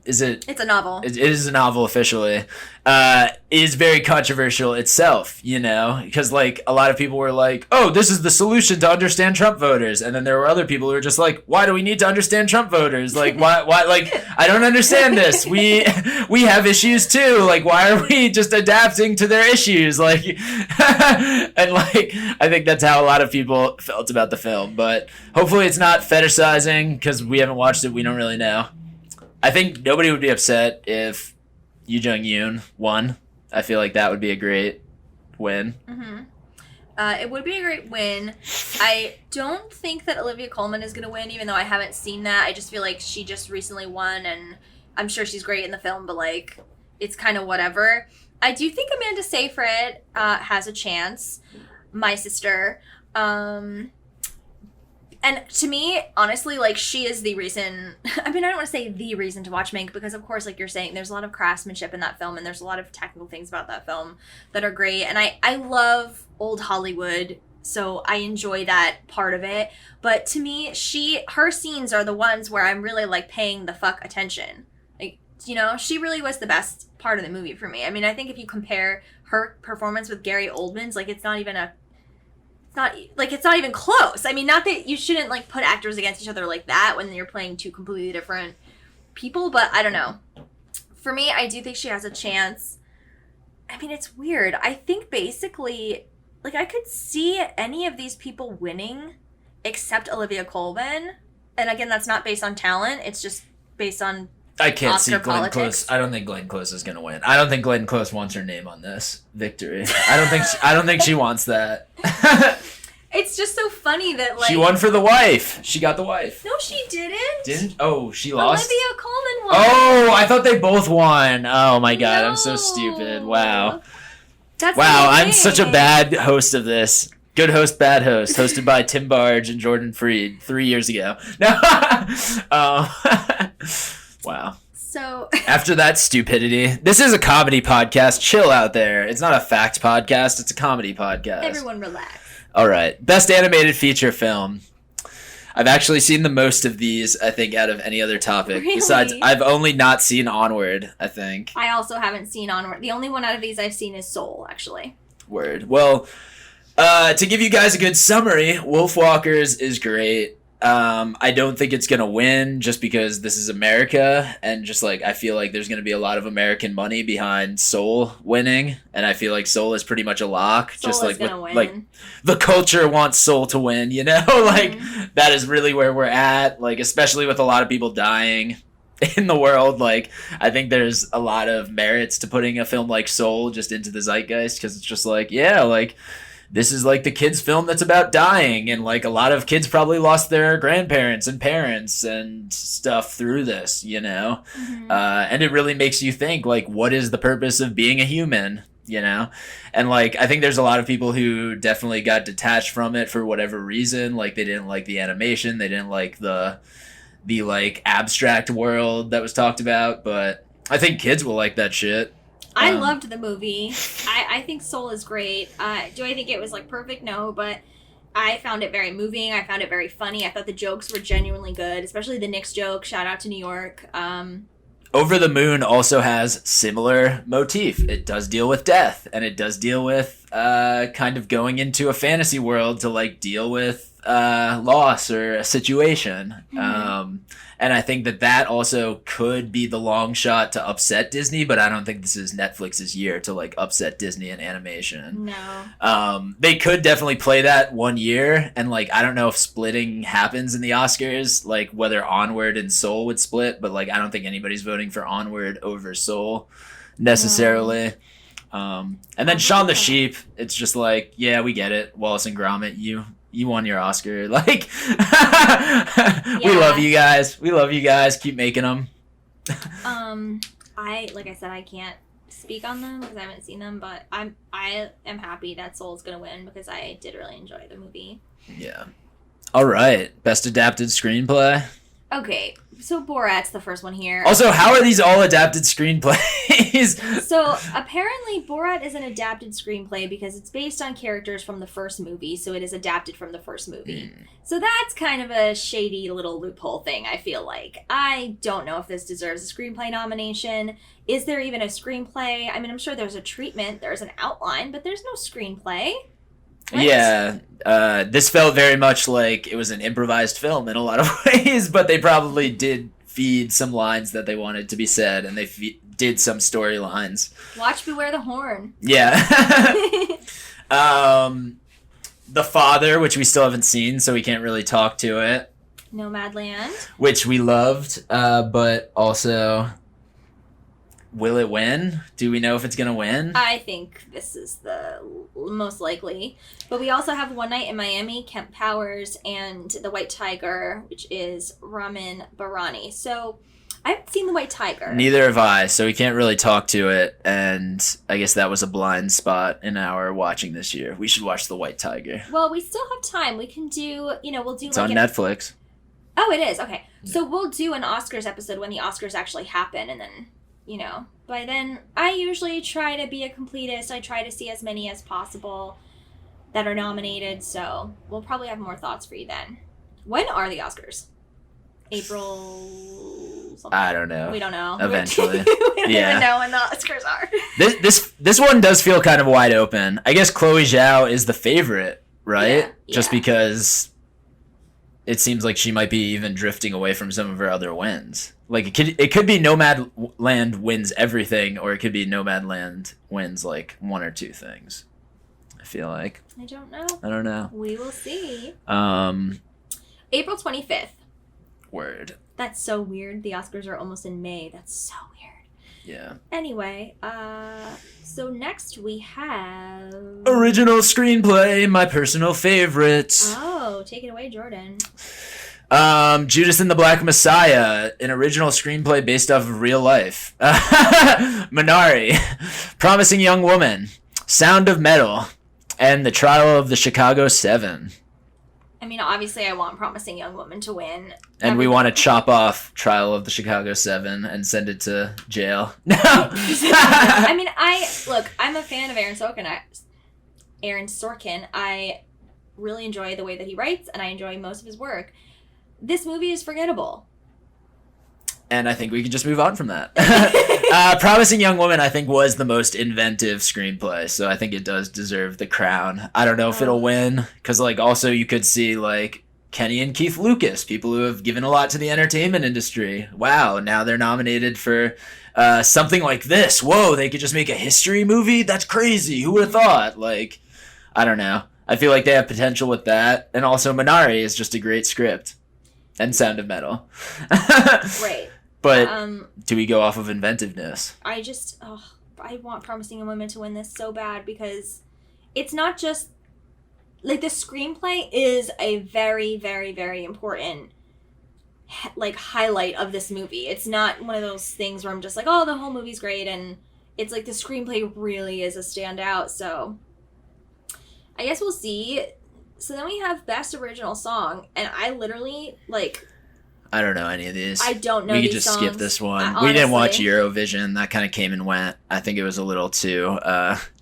Is it? It's a novel. It is a novel officially. Is very controversial itself, you know, because like a lot of people were like, "Oh, this is the solution to understand Trump voters," and then there were other people who were just like, "Why do we need to understand Trump voters? Like, why? Like, I don't understand this. We have issues too. Like, why are we just adapting to their issues? Like, and like, I think that's how a lot of people felt about the film. But hopefully, it's not fetishizing because we haven't watched it. We don't really know. I think nobody would be upset if Yoo Jung-yoon won. I feel like that would be a great win. Mm-hmm. It would be a great win. I don't think that Olivia Colman is going to win, even though I haven't seen that. I just feel like she just recently won, and I'm sure she's great in the film, but like, it's kind of whatever. I do think Amanda Seyfried has a chance. My sister. And to me, honestly, like, she is the reason... I mean, I don't want to say the reason to watch Mank, because, of course, like you're saying, there's a lot of craftsmanship in that film, and there's a lot of technical things about that film that are great. And I love old Hollywood, so I enjoy that part of it. But to me, her scenes are the ones where I'm really, like, paying the fuck attention. Like, you know, she really was the best part of the movie for me. I mean, I think if you compare her performance with Gary Oldman's, like, it's not even close. I mean, not that you shouldn't like put actors against each other like that when you're playing two completely different people, but I don't know. For me, I do think she has a chance. I mean, it's weird. I think basically, like, I could see any of these people winning except Olivia Colman. And again, that's not based on talent. It's just based on I can't Oscar see Glenn politics. Close. I don't think Glenn Close is going to win. I don't think Glenn Close wants her name on this victory. I don't think she wants that. It's just so funny that, like... She won for the wife. She got the wife. No, she didn't. Didn't? Oh, she lost? Olivia Colman won. Oh, I thought they both won. Oh, my God. No. I'm so stupid. Wow. That's wow, the I'm such a thing. bad host of this. Good host, bad host. Hosted by Tim Barge and Jordan Freed 3 years ago. No. Wow. So after that stupidity, this is a comedy podcast. Chill out there. It's not a fact podcast. It's a comedy podcast. Everyone relax. All right. Best animated feature film. I've actually seen the most of these, I think, out of any other topic. Really? Besides, I've only not seen Onward, I think. I also haven't seen Onward. The only one out of these I've seen is Soul, actually. Word. Well, to give you guys a good summary, Wolfwalkers is great. I don't think it's gonna win just because this is America, and just like I feel like there's gonna be a lot of American money behind Soul winning, and I feel like Soul is pretty much a lock. Soul just is like gonna win. like the culture wants Soul to win, you know, like that is really where we're at. Like especially with a lot of people dying in the world, like I think there's a lot of merits to putting a film like Soul just into the zeitgeist because it's just like like. This is like the kids' film that's about dying, and like a lot of kids probably lost their grandparents and parents and stuff through this, you know? And it really makes you think, like, what is the purpose of being a human, you know? And like, I think there's a lot of people who definitely got detached from it for whatever reason. Like, they didn't like the animation, they didn't like the like abstract world that was talked about, but I think kids will like that shit. I loved the movie. I think Soul is great. Do I think it was like perfect? No, but I found it very moving. I found it very funny. I thought the jokes were genuinely good, especially the Knicks joke. Shout out to New York. Over the Moon also has similar motif. It does deal with death, and it does deal with kind of going into a fantasy world to like deal with loss or a situation. And I think that also could be the long shot to upset Disney, but I don't think this is Netflix's year to like upset Disney in animation. No. They could definitely play that one year, and like I don't know if splitting happens in the Oscars, like whether Onward and Soul would split, but like I don't think anybody's voting for Onward over Soul necessarily. And then Shaun the Sheep, it's just like, yeah, we get it. Wallace and Gromit, you won your Oscar. Like, we love you guys. We love you guys. Keep making them. Like I said, I can't speak on them because I haven't seen them, but I am happy that Soul's gonna win because I did really enjoy the movie. Yeah. All right. Best adapted screenplay. Okay, so Borat's the first one here. Also, how are these all adapted screenplays? So, apparently Borat is an adapted screenplay because it's based on characters from the first movie, so it is adapted from the first movie. So that's kind of a shady little loophole thing, I feel like. I don't know if this deserves a screenplay nomination. Is there even a screenplay? I mean, I'm sure there's a treatment, there's an outline, but there's no screenplay. What? Yeah, this felt very much like it was an improvised film in a lot of ways, but they probably did feed some lines that they wanted to be said, and they did some storylines. Watch Beware the Horn. Yeah. The Father, which we still haven't seen, so we can't really talk to it. Nomadland. Which we loved, but also... Will it win? Do we know if it's going to win? I think this is the most likely. But we also have One Night in Miami, Kemp Powers, and The White Tiger, which is Ramin Barani. So I haven't seen The White Tiger. Neither have I, so we can't really talk to it. And I guess that was a blind spot in our watching this year. We should watch The White Tiger. Well, we still have time. We can do, we'll do it's like on Netflix. Oh, it is? Okay. So we'll do an Oscars episode when the Oscars actually happen, and then... by then, I usually try to be a completist. I try to see as many as possible that are nominated, so we'll probably have more thoughts for you then. When are the Oscars? April something? I don't know. We don't know. Eventually. We don't Yeah. even know when the Oscars are. This one does feel kind of wide open. I guess Chloe Zhao is the favorite, right? Yeah. Just because it seems like she might be even drifting away from some of her other wins. Like it could be Nomadland wins everything, or it could be Nomadland wins like one or two things. I feel like. I don't know. We will see. April 25th. Word. That's so weird. The Oscars are almost in May. That's so weird. Yeah. Anyway, so next we have... Original screenplay, my personal favorite. Oh, take it away, Jordan. Judas and the Black Messiah, an original screenplay based off of real life. Minari, Promising Young Woman, Sound of Metal, and The Trial of the Chicago 7. I mean, obviously I want Promising Young Woman to win. And we want to chop off Trial of the Chicago 7 and send it to jail. No! I mean, I'm a fan of Aaron Sorkin. I really enjoy the way that he writes, and I enjoy most of his work. This movie is forgettable. And I think we can just move on from that. Promising Young Woman, I think, was the most inventive screenplay, so I think it does deserve the crown. I don't know if it'll win, because, like, also you could see, like, Kenny and Keith Lucas, people who have given a lot to the entertainment industry. Wow, now they're nominated for something like this. Whoa, they could just make a history movie? That's crazy. Who would have thought? Like, I don't know. I feel like they have potential with that. And also, Minari is just a great script. And Sound of Metal. Right. But do we go off of inventiveness? I want Promising Young Woman to win this so bad because it's not just, like, the screenplay is a very, very, very important, like, highlight of this movie. It's not one of those things where I'm just like, oh, the whole movie's great, and it's like the screenplay really is a standout, so I guess we'll see. So then we have Best Original Song, and I literally, like, I don't know any of these. I don't know these these We could just songs. skip this one. Honestly, we didn't watch Eurovision. That kind of came and went. I think it was a little too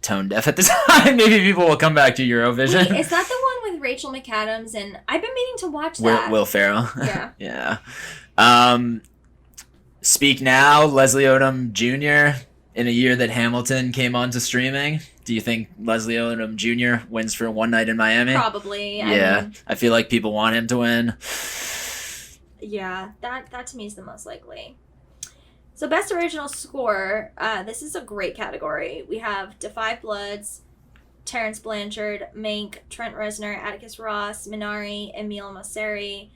tone deaf at the time. Maybe people will come back to Eurovision. Wait, is that the one with Rachel McAdams? And I've been meaning to watch that. Will Ferrell. Yeah. Yeah. Speak Now, Leslie Odom Jr. in a year that Hamilton came onto streaming. Do you think Leslie Odom Jr. wins for One Night in Miami? Probably. Yeah. I feel like people want him to win. Yeah, that to me is the most likely. So Best Original Score, this is a great category. We have Da 5 Bloods, Terrence Blanchard, Mank, Trent Reznor, Atticus Ross, Minari, Emile Mosseri,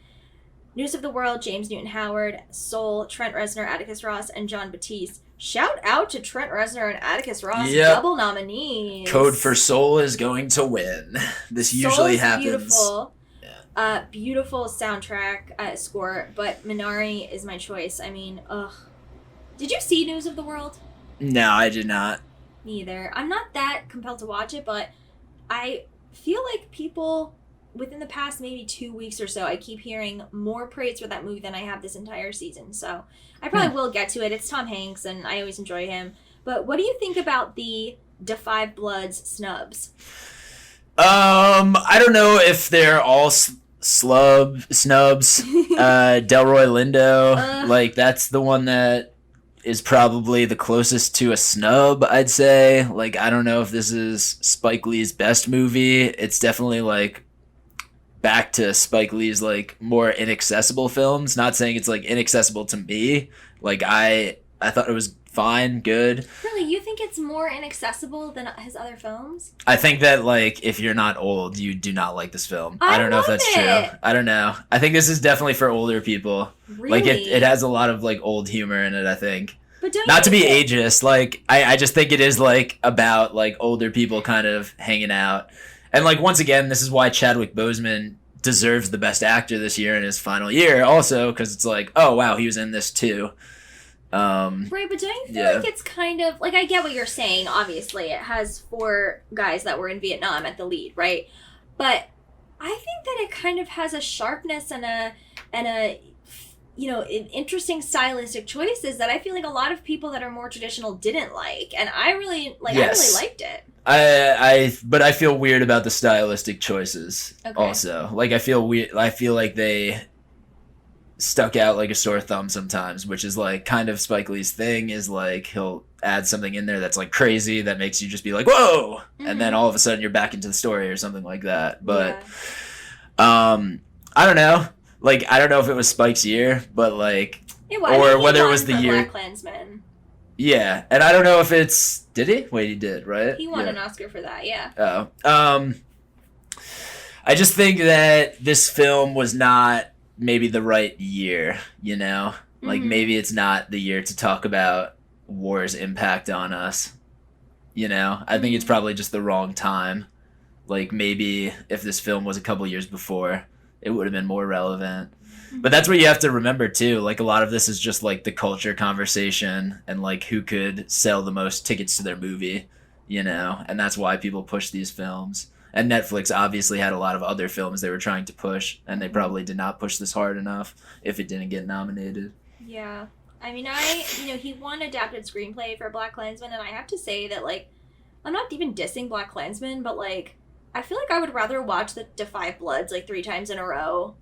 News of the World, James Newton Howard, Soul, Trent Reznor, Atticus Ross, and John Batiste. Shout out to Trent Reznor and Atticus Ross, double nominees. Code for Soul is going to win. This usually happens. Beautiful. Beautiful soundtrack score, but Minari is my choice. I mean, ugh. Did you see News of the World? No, I did not. Me either. I'm not that compelled to watch it, but I feel like people within the past maybe 2 weeks or so, I keep hearing more praise for that movie than I have this entire season. So I probably will get to it. It's Tom Hanks, and I always enjoy him. But what do you think about the Da 5 Bloods snubs? I don't know if they're all snubs. Delroy Lindo, like, that's the one that is probably the closest to a snub, I'd say. Like, I don't know if this is Spike Lee's best movie. It's definitely, like, back to Spike Lee's, like, more inaccessible films. Not saying it's, like, inaccessible to me. Like, I thought it was fine, good. Really? You think it's more inaccessible than his other films? I think that, like, if you're not old, you do not like this film. I don't know if that's true. I don't know. I think this is definitely for older people. Really? Like, it has a lot of, like, old humor in it, I think. But don't not to be ageist, like, I just think it is, like, about, like, older people kind of hanging out. And, like, once again, this is why Chadwick Boseman deserves the Best Actor this year in his final year, also, because it's like, oh, wow, he was in this, too. Right, but don't you feel like it's kind of, like, I get what you're saying, obviously. It has 4 guys that were in Vietnam at the lead, right? But I think that it kind of has a sharpness and a you know, interesting stylistic choices that I feel like a lot of people that are more traditional didn't like. And I really liked it. But I feel weird about the stylistic choices also. Like, I feel weird. I feel like they stuck out like a sore thumb sometimes, which is, like, kind of Spike Lee's thing, is, like, he'll add something in there that's, like, crazy that makes you just be like, whoa! Mm-hmm. And then all of a sudden you're back into the story or something like that. But, I don't know. Like, I don't know if it was Spike's year, but, like, it was. Or whether it was the year. BlacKkKlansman. Yeah, and I don't know if it's. Did he? Wait, he did, right? He won an Oscar for that, yeah. Oh, I just think that this film was not maybe the right year. You know, like, maybe it's not the year to talk about war's impact on us. You know, I think it's probably just the wrong time. Like, maybe if this film was a couple years before, it would have been more relevant. But that's what you have to remember, too. Like, a lot of this is just, like, the culture conversation and, like, who could sell the most tickets to their movie, you know? And that's why people push these films. And Netflix obviously had a lot of other films they were trying to push, and they probably did not push this hard enough if it didn't get nominated. Yeah. I mean, he won adapted screenplay for BlacKkKlansman, and I have to say that, like, I'm not even dissing BlacKkKlansman, but, like, I feel like I would rather watch the Da 5 Bloods, like, 3 times in a row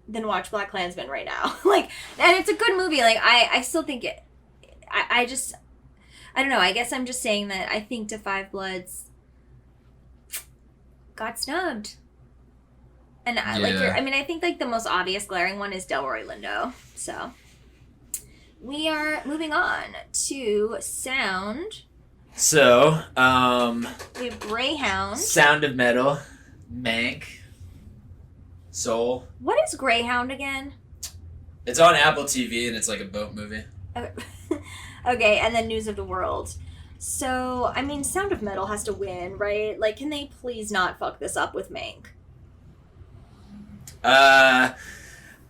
than watch BlacKkKlansman right now. Like, and it's a good movie. Like, I still think it, I don't know. I guess I'm just saying that I think Da 5 Bloods got snubbed. And, I think, like, the most obvious glaring one is Delroy Lindo. So, we are moving on to sound. So, we have Greyhound. Sound of Metal, Mank, Soul. What is Greyhound again? It's on Apple TV, and it's like a boat movie. Okay, and then News of the World. So, I mean, Sound of Metal has to win, right? Like, can they please not fuck this up with Mank?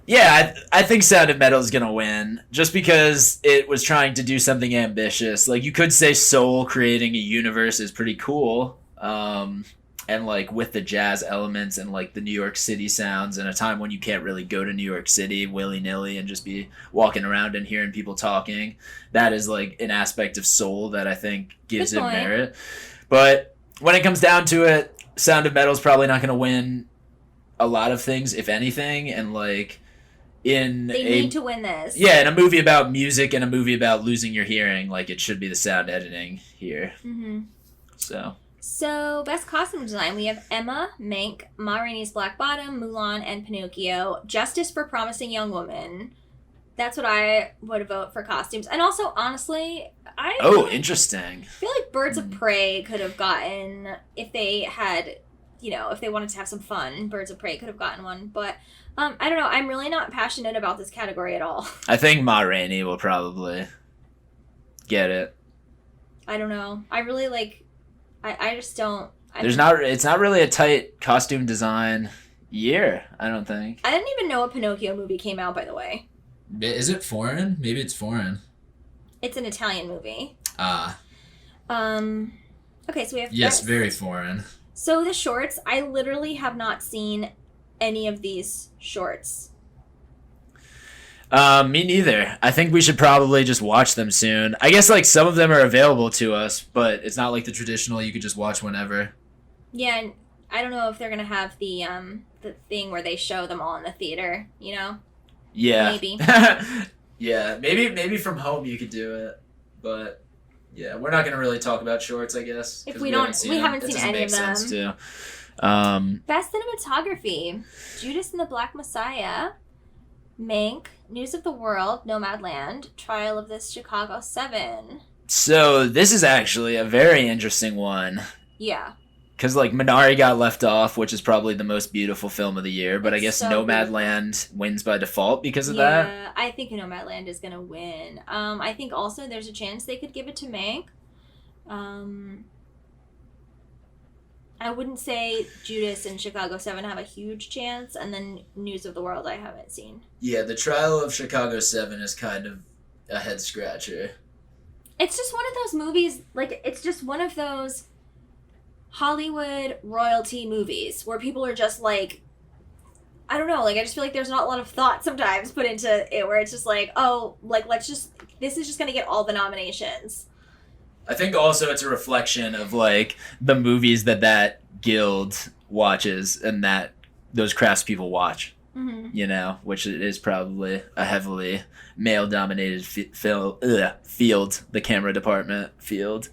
Yeah, I think Sound of Metal is going to win, just because it was trying to do something ambitious. Like, you could say Soul creating a universe is pretty cool, and, like, with the jazz elements and, like, the New York City sounds in a time when you can't really go to New York City willy-nilly and just be walking around and hearing people talking, that is, like, an aspect of Soul that I think gives it merit. But when it comes down to it, Sound of Metal is probably not going to win a lot of things, if anything, and, like... They need to win this. Yeah, in a movie about music and a movie about losing your hearing, like, it should be the sound editing here. Mm-hmm. So, best costume design, we have Emma, Mank, Ma Rainey's Black Bottom, Mulan, and Pinocchio. Justice for Promising Young Woman. That's what I would vote for costumes. And also, honestly, interesting. I feel like Birds of Prey could have gotten, if they had, if they wanted to have some fun, Birds of Prey could have gotten one, but... I don't know. I'm really not passionate about this category at all. I think Ma Rainey will probably get it. I don't know. I really like... I just don't... It's not really a tight costume design year, I don't think. I didn't even know a Pinocchio movie came out, by the way. Is it foreign? Maybe it's foreign. It's an Italian movie. Ah. Okay, so we have... Yes, very foreign. So the shorts, I literally have not seen... any of these shorts. Me neither. I think we should probably just watch them soon. I guess, like, some of them are available to us, but it's not like the traditional you could just watch whenever. Yeah, and I don't know if they're gonna have the thing where they show them all in the theater, Yeah. Maybe. Yeah, maybe from home you could do it, but yeah, we're not gonna really talk about shorts, I guess. If we haven't seen any of them. Too. Best cinematography: Judas and the Black Messiah, Mank, News of the World, Nomadland, Trial of the Chicago 7. So this is actually a very interesting one. Yeah. Because, like, Minari got left off, which is probably the most beautiful film of the year, but I guess so Nomadland wins by default because of that. Yeah, I think Nomadland is going to win. I think also there's a chance they could give it to Mank. I wouldn't say Judas and Chicago 7 have a huge chance, and then News of the World I haven't seen. Yeah, the Trial of Chicago 7 is kind of a head-scratcher. It's just one of those movies, like, it's just one of those Hollywood royalty movies where people are just, like, I don't know, like, I just feel like there's not a lot of thought sometimes put into it, where it's just like, oh, like, this is just gonna get all the nominations. I think also it's a reflection of, like, the movies that guild watches and that those craftspeople watch, which is probably a heavily male-dominated field, the camera department field,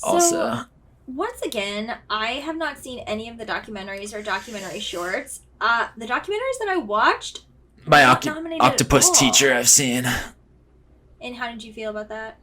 also. So, once again, I have not seen any of the documentaries or documentary shorts. The documentaries that I watched My Octopus Teacher I've seen. And how did you feel about that?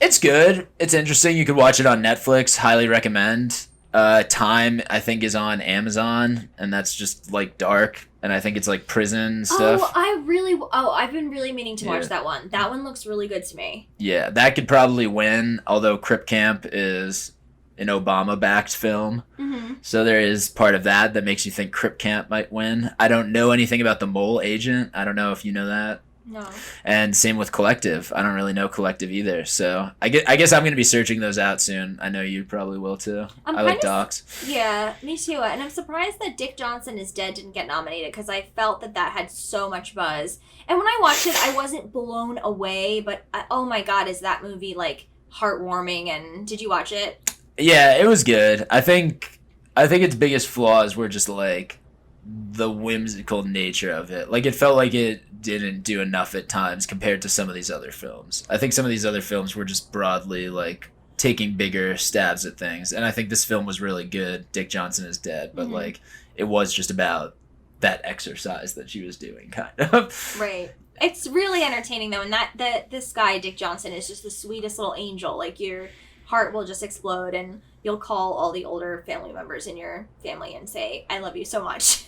It's good. It's interesting. You could watch it on Netflix. Highly recommend. Time, I think, is on Amazon, and that's just, like, dark, and I think it's, like, prison stuff. I've been really meaning to watch that one. That one looks really good to me. Yeah, that could probably win, although Crip Camp is an Obama-backed film. Mm-hmm. So there is part of that makes you think Crip Camp might win. I don't know anything about The Mole Agent. I don't know if you know that. No. And same with Collective. I don't really know Collective either. So I guess I'm going to be searching those out soon. I know you probably will too. I like docs. Yeah, me too. And I'm surprised that Dick Johnson Is Dead didn't get nominated because I felt that had so much buzz. And when I watched it, I wasn't blown away, but oh my God, is that movie like heartwarming? And did you watch it? Yeah, it was good. I think its biggest flaws were just like the whimsical nature of it. Like it felt like it didn't do enough at times compared to some of these other films. I think some of these other films were just broadly like taking bigger stabs at things, and I think this film was really good. Dick Johnson Is Dead, but like it was just about that exercise that she was doing, kind of. Right. It's really entertaining though, and that this guy Dick Johnson is just the sweetest little angel. Like your heart will just explode, and you'll call all the older family members in your family and say, I love you so much.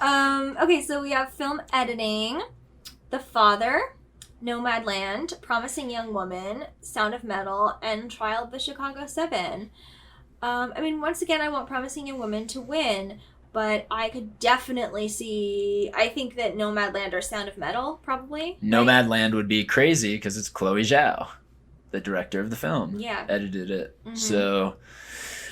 Okay, so we have film editing, The Father, Nomadland, Promising Young Woman, Sound of Metal, and Trial of the Chicago 7. I mean, once again, I want Promising Young Woman to win, but I could definitely see, I think that Nomadland or Sound of Metal, probably. Nomadland would be crazy because it's Chloe Zhao, the director of the film. Yeah. Edited it. Mm-hmm. So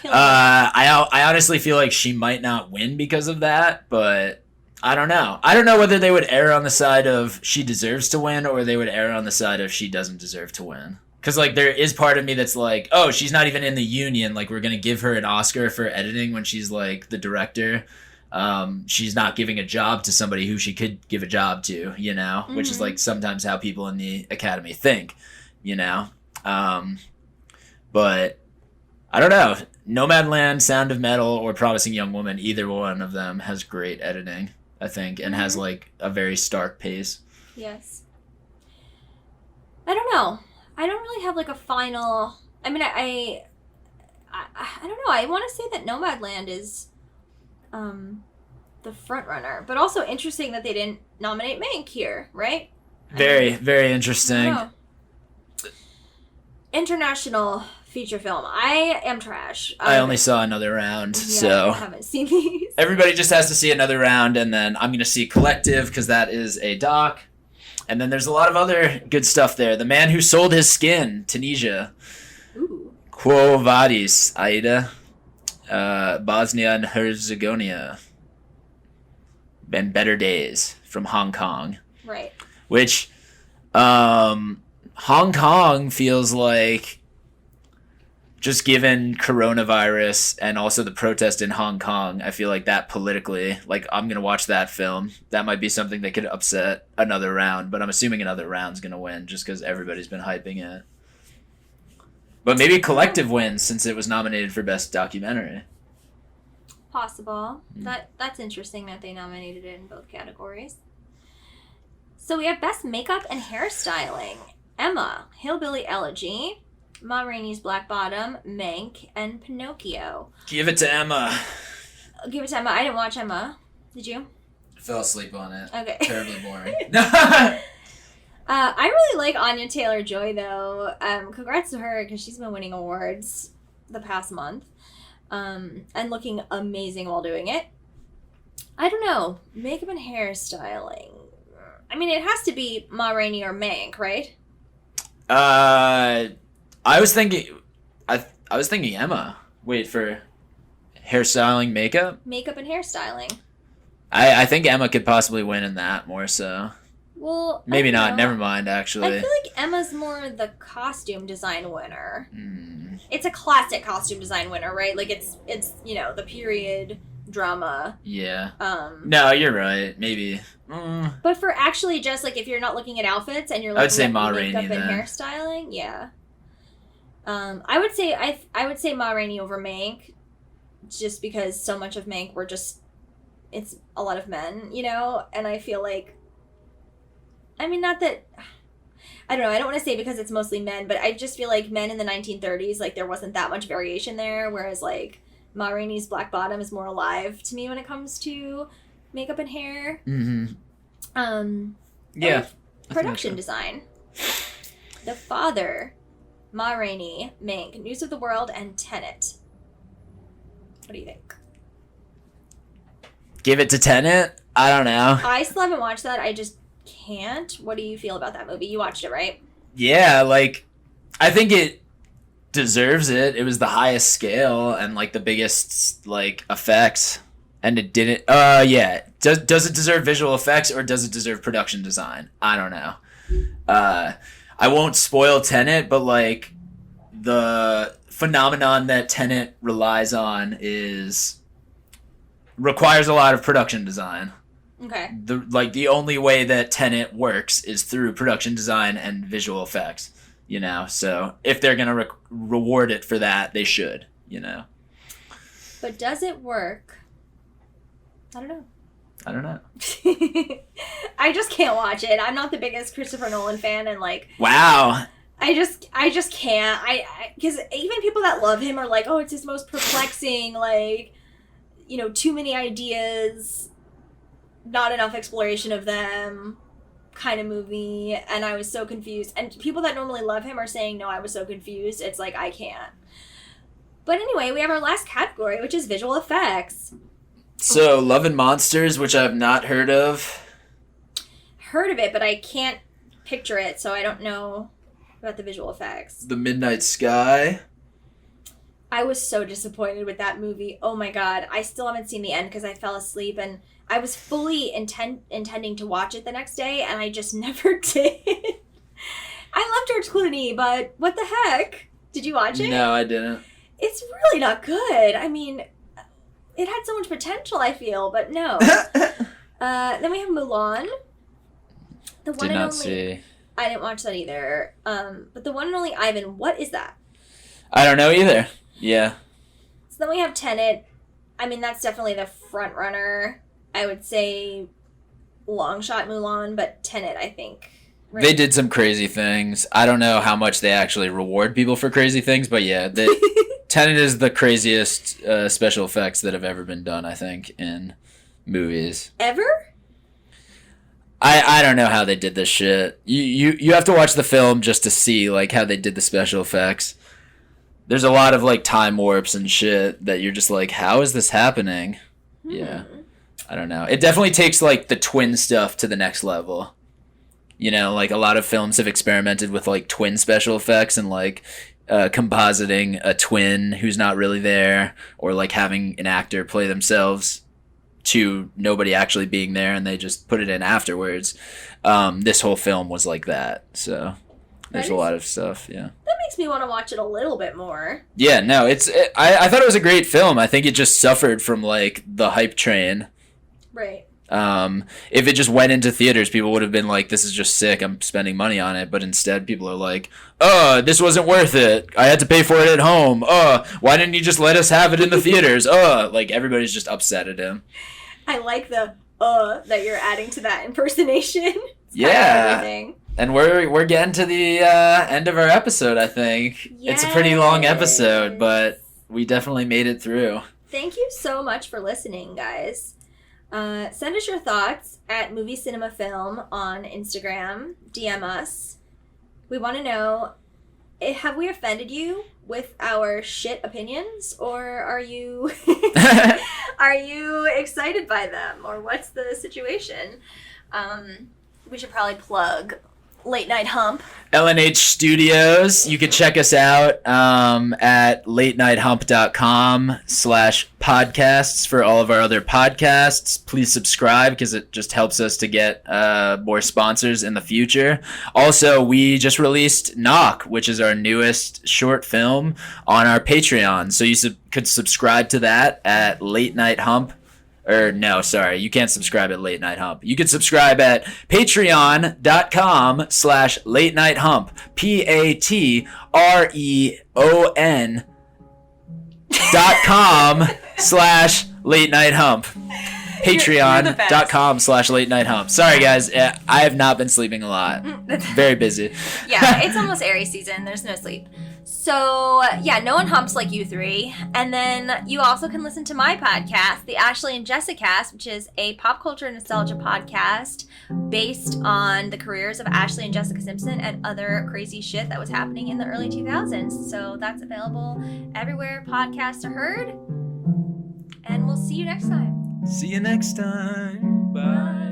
I honestly feel like she might not win because of that, but I don't know. I don't know whether they would err on the side of she deserves to win or they would err on the side of she doesn't deserve to win. Because, like, there is part of me that's like, oh, she's not even in the union. Like, we're going to give her an Oscar for editing when she's, like, the director. She's not giving a job to somebody who she could give a job to, you know? Mm-hmm. Which is, like, sometimes how people in the Academy think, you know? But I don't know. Nomadland, Sound of Metal, or Promising Young Woman, either one of them has great editing, I think, and has, like, a very stark pace. Yes. I don't know. I don't really have, like, a final... I mean, I don't know. I want to say that Nomadland is the front runner. But also interesting that they didn't nominate Mank here, right? Very, very interesting. International feature film. I am trash. I only saw Another Round, so... I haven't seen these. Everybody just has to see Another Round, and then I'm going to see Collective, because that is a doc. And then there's a lot of other good stuff there. The Man Who Sold His Skin, Tunisia. Ooh. Quo Vadis, Aida. Bosnia and Herzegovina. And Better Days from Hong Kong. Right. Which, Hong Kong feels like, just given coronavirus and also the protest in Hong Kong, I feel like that politically, like, I'm going to watch that film. That might be something that could upset Another Round, but I'm assuming Another Round's going to win just because everybody's been hyping it. But maybe Collective wins since it was nominated for Best Documentary. Possible. That's interesting that they nominated it in both categories. So we have Best Makeup and Hairstyling. Emma, Hillbilly Elegy, Ma Rainey's Black Bottom, Mank, and Pinocchio. Give it to Emma. Give it to Emma. I didn't watch Emma. Did you? I fell asleep on it. Okay. Terribly boring. I really like Anya Taylor-Joy, though. Congrats to her, because she's been winning awards the past month. And looking amazing while doing it. I don't know. Makeup and hairstyling. I mean, it has to be Ma Rainey or Mank, right? I was thinking Emma. Wait, for hairstyling, makeup? Makeup and hairstyling. I think Emma could possibly win in that more so. Well, maybe not. Never mind, actually. I feel like Emma's more the costume design winner. It's a classic costume design winner, right? Like it's you know, the period drama. Yeah. No, you're right. Maybe. But for actually just like if you're not looking at outfits and you're looking at Ma makeup Rainey, and hairstyling, yeah. I would say Ma Rainey over Mank, just because so much of Mank it's a lot of men, you know, and I feel like, I mean, not that, I don't know, I don't want to say because it's mostly men, but I just feel like men in the 1930s, like there wasn't that much variation there, whereas like Ma Rainey's Black Bottom is more alive to me when it comes to makeup and hair. Yeah. Production design. The Father, Ma Rainey, Mank, News of the World, and Tenet. What do you think? Give it to Tenet? I don't know. I still haven't watched that. I just can't. What do you feel about that movie? You watched it, right? Yeah, like, I think it deserves it. It was the highest scale and, like, the biggest, like, effects. And it didn't... yeah. Does it deserve visual effects or does it deserve production design? I don't know. I won't spoil Tenet, but, like, the phenomenon that Tenet relies on requires a lot of production design. Okay. The only way that Tenet works is through production design and visual effects, you know? So if they're going to reward it for that, they should, you know? But does it work? I don't know. I just can't watch it. I'm not the biggest Christopher Nolan fan, and like, wow. I just can't. Because even people that love him are like, oh, it's his most perplexing, like, you know, too many ideas, not enough exploration of them kind of movie, and I was so confused. And people that normally love him are saying, no, I was so confused. It's like, I can't. But anyway, we have our last category, which is visual effects. So, Love and Monsters, which I've not heard of. Heard of it, but I can't picture it, so I don't know about the visual effects. The Midnight Sky. I was so disappointed with that movie. Oh my god. I still haven't seen the end because I fell asleep, and I was fully intending to watch it the next day, and I just never did. I love George Clooney, but what the heck? Did you watch it? No, I didn't. It's really not good. I mean, it had so much potential, I feel, but no. Then we have Mulan. The one Did and not only, see. I didn't watch that either. But the one and only Ivan, what is that? I don't know either. Yeah. So then we have Tenet. I mean, that's definitely the front runner. I would say long shot Mulan, but Tenet, I think. Right? They did some crazy things. I don't know how much they actually reward people for crazy things, but yeah, Tenet is the craziest special effects that have ever been done, I think, in movies. Ever? I don't know how they did this shit. You have to watch the film just to see like how they did the special effects. There's a lot of like time warps and shit that you're just like, how is this happening? Yeah. I don't know. It definitely takes like the twin stuff to the next level. You know, like a lot of films have experimented with like twin special effects and like compositing a twin who's not really there, or like having an actor play themselves to nobody actually being there and they just put it in afterwards. This whole film was like that. So there's a lot of stuff. Yeah. That makes me want to watch it a little bit more. Yeah, no, I thought it was a great film. I think it just suffered from like the hype train. Right. If it just went into theaters, people would have been like, this is just sick, I'm spending money on it. But instead, people are like, this wasn't worth it. I had to pay for it at home. Why didn't you just let us have it in the theaters? Like, everybody's just upset at him. I like the, that you're adding to that impersonation. Yeah. And we're getting to the end of our episode, I think. Yes. It's a pretty long episode, but we definitely made it through. Thank you so much for listening, guys. Send us your thoughts at Movie Cinema Film on Instagram. DM us. We want to know, have we offended you with our shit opinions, or are you are you excited by them, or what's the situation? We should probably plug Late Night Hump. LNH Studios. You can check us out at latenighthump.com/podcasts for all of our other podcasts. Please subscribe because it just helps us to get more sponsors in the future. Also, we just released Knock, which is our newest short film, on our Patreon. So you could subscribe to that at Late Night Hump. Or no, sorry, you can't subscribe at Late Night Hump. You can subscribe at patreon.com/Late Night Hump. patreon.com/Late Night Hump. Patreon.com/Late Night Hump. Sorry, guys. I have not been sleeping a lot. Very busy. Yeah, it's almost Aries season. There's no sleep. So, yeah, no one humps like you three. And then you also can listen to my podcast, the Ashlee and Jessicast, which is a pop culture nostalgia podcast based on the careers of Ashlee and Jessica Simpson and other crazy shit that was happening in the early 2000s. So that's available everywhere podcasts are heard. And we'll see you next time. See you next time. Bye.